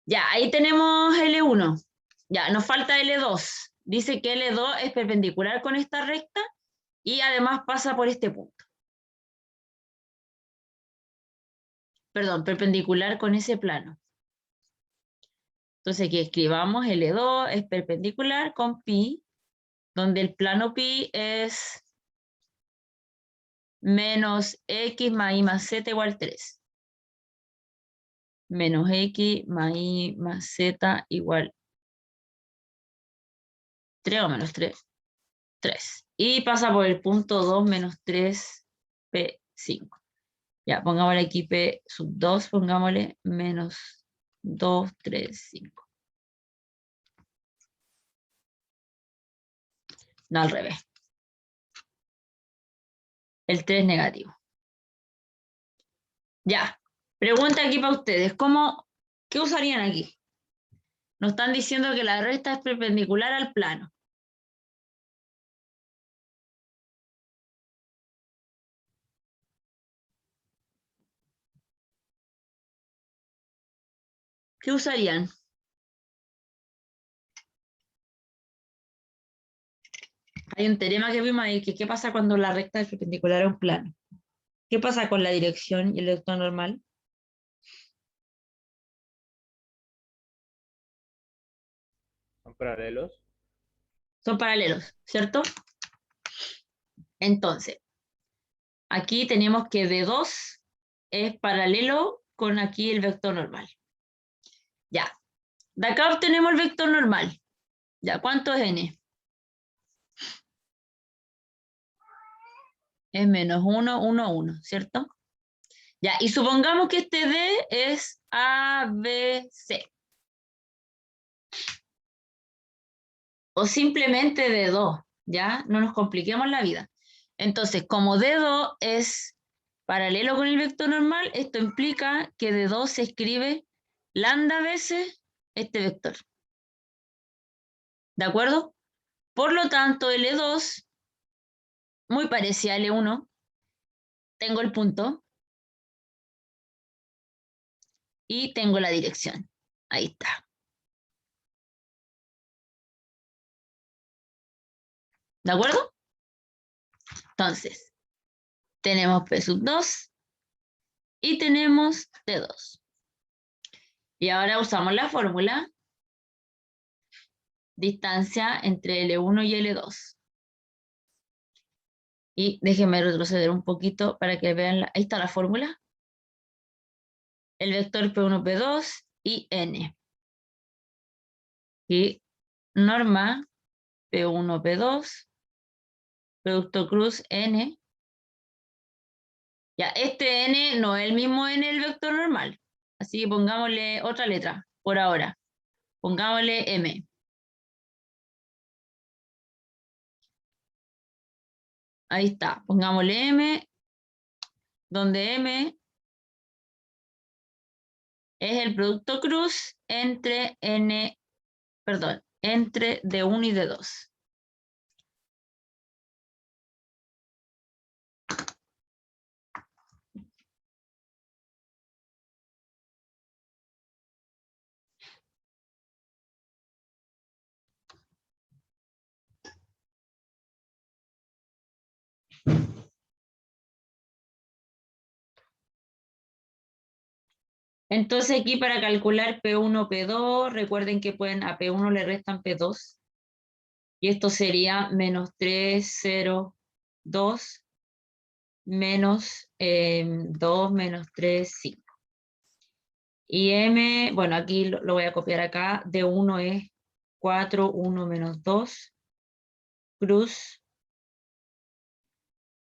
Ya, ahí tenemos L1. Ya, nos falta L2. Dice que L2 es perpendicular con esta recta y además pasa por este punto. Perdón, perpendicular con ese plano. Entonces aquí escribamos L2 es perpendicular con pi, donde el plano pi es menos x más y más z igual 3. Menos x más y más z igual 3 o menos 3. 3. Y pasa por el punto 2 menos 3 P5. Ya, pongámosle aquí P sub 2, pongámosle menos 2, 3, 5. No, al revés. El 3 negativo. Ya, pregunta aquí para ustedes. ¿Qué usarían aquí? Nos están diciendo que la recta es perpendicular al plano. ¿Qué usarían? Hay un teorema que vimos ahí, que qué pasa cuando la recta es perpendicular a un plano. ¿Qué pasa con la dirección y el vector normal? ¿Son paralelos? Son paralelos, ¿cierto? Entonces, aquí tenemos que D2 es paralelo con aquí el vector normal. Ya. De acá obtenemos el vector normal. Ya, ¿cuánto es n? Es menos 1, 1, 1, ¿cierto? Ya, y supongamos que este D es ABC. O simplemente D2, ¿ya? No nos compliquemos la vida. Entonces, como D2 es paralelo con el vector normal, esto implica que D2 se escribe lambda veces este vector. ¿De acuerdo? Por lo tanto, L2, muy parecida a L1, tengo el punto y tengo la dirección. Ahí está. ¿De acuerdo? Entonces, tenemos P sub 2 y tenemos T2. Y ahora usamos la fórmula distancia entre L1 y L2. Y déjenme retroceder un poquito para que vean, ahí está la fórmula. El vector P1, P2 y N. Y norma P1, P2, producto cruz N. Ya, este N no es el mismo N del vector normal. Así que pongámosle otra letra por ahora. Pongámosle M. Ahí está, pongámosle M, donde M es el producto cruz entre N, perdón, entre D1 y D2. Entonces aquí para calcular P1, P2, recuerden que pueden a P1 le restan P2. Y esto sería menos 3, 0, 2, menos 2, menos 3, 5. Y M, bueno, aquí lo voy a copiar acá, D1 es 4, 1 menos 2, cruz,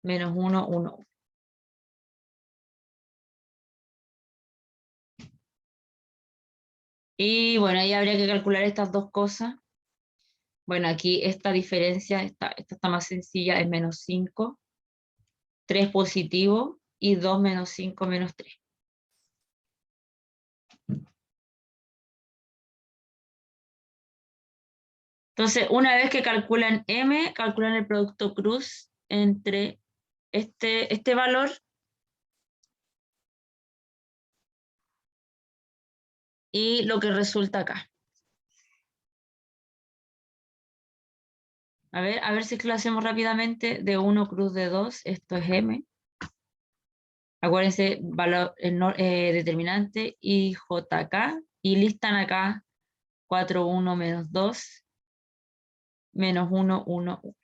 menos 1, 1. Y bueno, ahí habría que calcular estas dos cosas. Bueno, aquí esta diferencia, esta está más sencilla, es menos 5, 3 positivo y 2 menos 5 menos 3. Entonces, una vez que calculan M, calculan el producto cruz entre este valor y lo que resulta acá. A ver si es que lo hacemos rápidamente. De 1 cruz de 2, esto es M. Acuérdense, valor determinante y JK. Y listan acá 4, 1 menos 2, menos 1, 1, 1.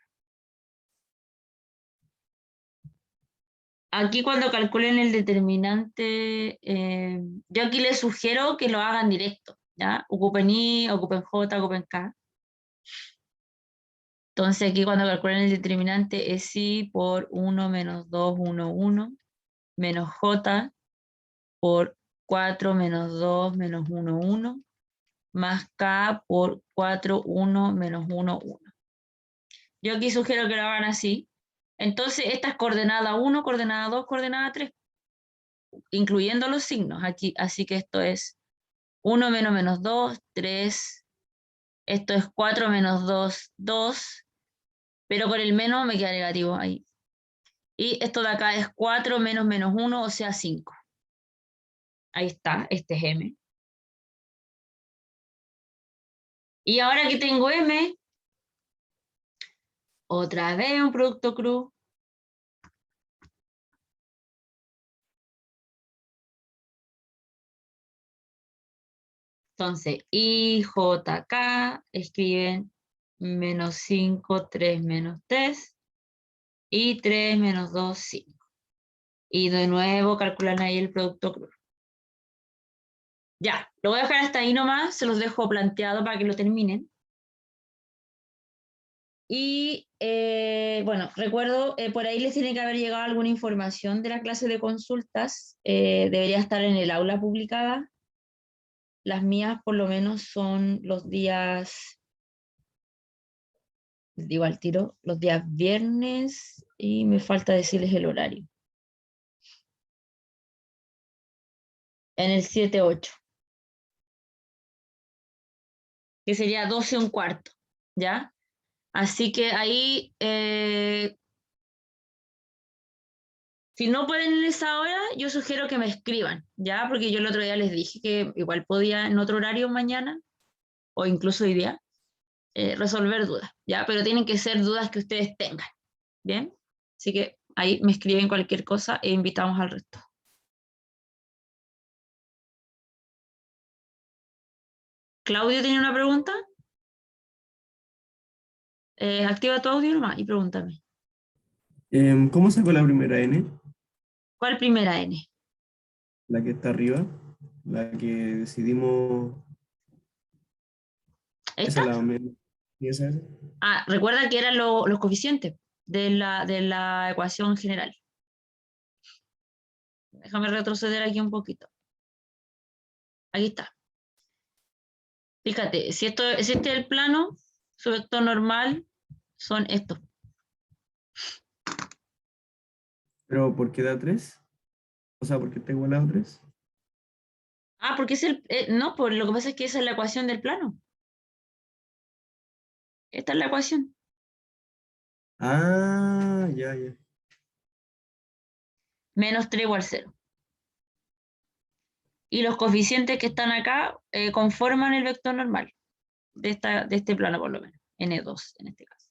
Aquí cuando calculen el determinante, yo aquí les sugiero que lo hagan directo, ¿ya? Ocupen I, ocupen J, ocupen K. Entonces aquí cuando calculen el determinante es I por 1 menos 2, 1, 1, menos J por 4 menos 2 menos 1, 1, más K por 4, 1 menos 1, 1. Yo aquí sugiero que lo hagan así. Entonces esta es coordenada 1, coordenada 2, coordenada 3, incluyendo los signos aquí. Así que esto es 1 menos 2, 3. Esto es 4 menos 2, 2. Pero con el menos me queda negativo ahí. Y esto de acá es 4 menos 1, o sea 5. Ahí está, este es M. Y ahora que tengo M, otra vez un producto cruz. Entonces, IJK escriben menos 5, 3 menos 3, y 3 menos 2, 5. Y de nuevo calculan ahí el producto cruz. Ya, lo voy a dejar hasta ahí nomás, se los dejo planteado para que lo terminen. Y bueno, recuerdo, por ahí les tiene que haber llegado alguna información de la clase de consultas. Debería estar en el aula publicada. Las mías por lo menos son los días, les digo al tiro, los días viernes y me falta decirles el horario. En el 7-8. Que sería 12:15, ¿ya? Así que ahí, si no pueden en esa hora, yo sugiero que me escriban, ¿ya? Porque yo el otro día les dije que igual podía en otro horario mañana, o incluso hoy día, resolver dudas, ¿ya? Pero tienen que ser dudas que ustedes tengan, ¿bien? Así que ahí me escriben cualquier cosa e invitamos al resto. ¿Claudio tiene una pregunta? Activa tu audio nomás y pregúntame. ¿Cómo sacó la primera N? ¿Cuál primera N? La que está arriba. La que decidimos. Esa ¿Esta? la menos. ¿Y esa es? Ah, recuerda que eran los coeficientes de la ecuación general. Déjame retroceder aquí un poquito. Aquí está. Fíjate, si este es el plano, su vector normal son estos. ¿Pero por qué da 3? O sea, ¿por qué está igualado a 3? Ah, porque es no, pues lo que pasa es que esa es la ecuación del plano. Esta es la ecuación. Ah, ya, ya. Menos 3 igual 0. Y los coeficientes que están acá conforman el vector normal de este plano, por lo menos. N2 en este caso.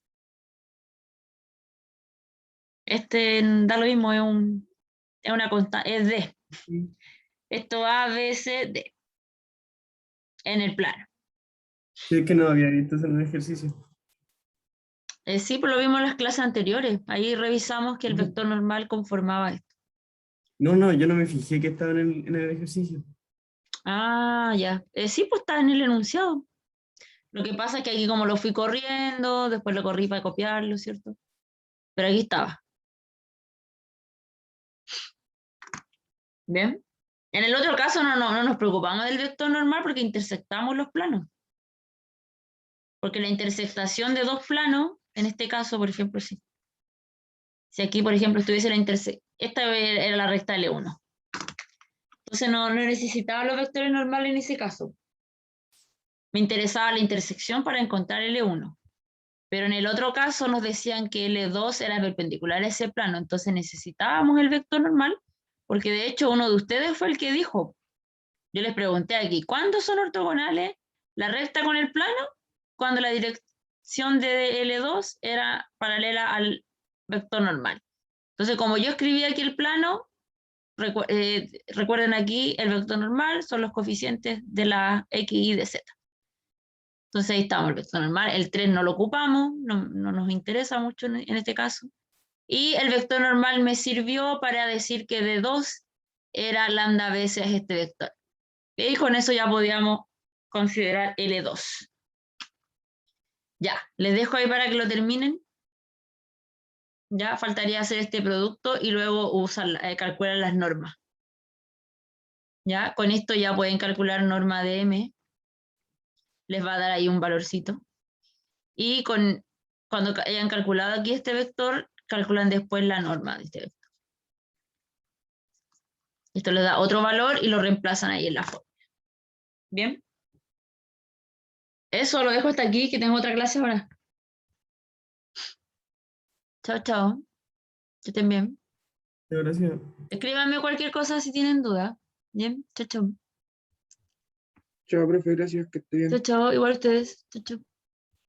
Este da lo mismo, es una constante, es D. Esto A, B, C, D. En el plano. Sí, es que no había visto eso en el ejercicio. Sí, pues lo vimos en las clases anteriores. Ahí revisamos que el vector normal conformaba esto. No, yo no me fijé que estaba en el ejercicio. Ah, ya. Sí, pues está en el enunciado. Lo que pasa es que aquí como lo fui corriendo, después lo corrí para copiarlo, ¿cierto? Pero aquí estaba. ¿Bien? En el otro caso no nos preocupamos del vector normal porque intersectamos los planos. Porque la intersectación de dos planos, en este caso, por ejemplo, sí. Si aquí, por ejemplo, estuviese la intersección, esta era la recta L1. Entonces no necesitaba los vectores normales en ese caso. Me interesaba la intersección para encontrar L1. Pero en el otro caso nos decían que L2 era perpendicular a ese plano, entonces necesitábamos el vector normal, porque de hecho uno de ustedes fue el que dijo, yo les pregunté aquí, ¿cuándo son ortogonales la recta con el plano? Cuando la dirección de L2 era paralela al vector normal. Entonces, como yo escribí aquí el plano, recuerden aquí el vector normal son los coeficientes de la X y de Z. Entonces ahí estamos, el vector normal, el 3 no lo ocupamos, no nos interesa mucho en este caso. Y el vector normal me sirvió para decir que de 2 era lambda veces este vector. Y con eso ya podíamos considerar L2. Ya, les dejo ahí para que lo terminen. Ya faltaría hacer este producto y luego calcular las normas. Ya, con esto ya pueden calcular norma de M. Les va a dar ahí un valorcito. Y cuando hayan calculado aquí este vector, calculan después la norma de este vector. Esto les da otro valor y lo reemplazan ahí en la fórmula. ¿Bien? Eso lo dejo hasta aquí, que tengo otra clase ahora. Chao, chao. Que estén bien. Gracias. Escríbanme cualquier cosa si tienen duda. Bien, chao, chao. Chao, profe, gracias, que esté bien. Chao, chao. Igual ustedes. Chao, chao.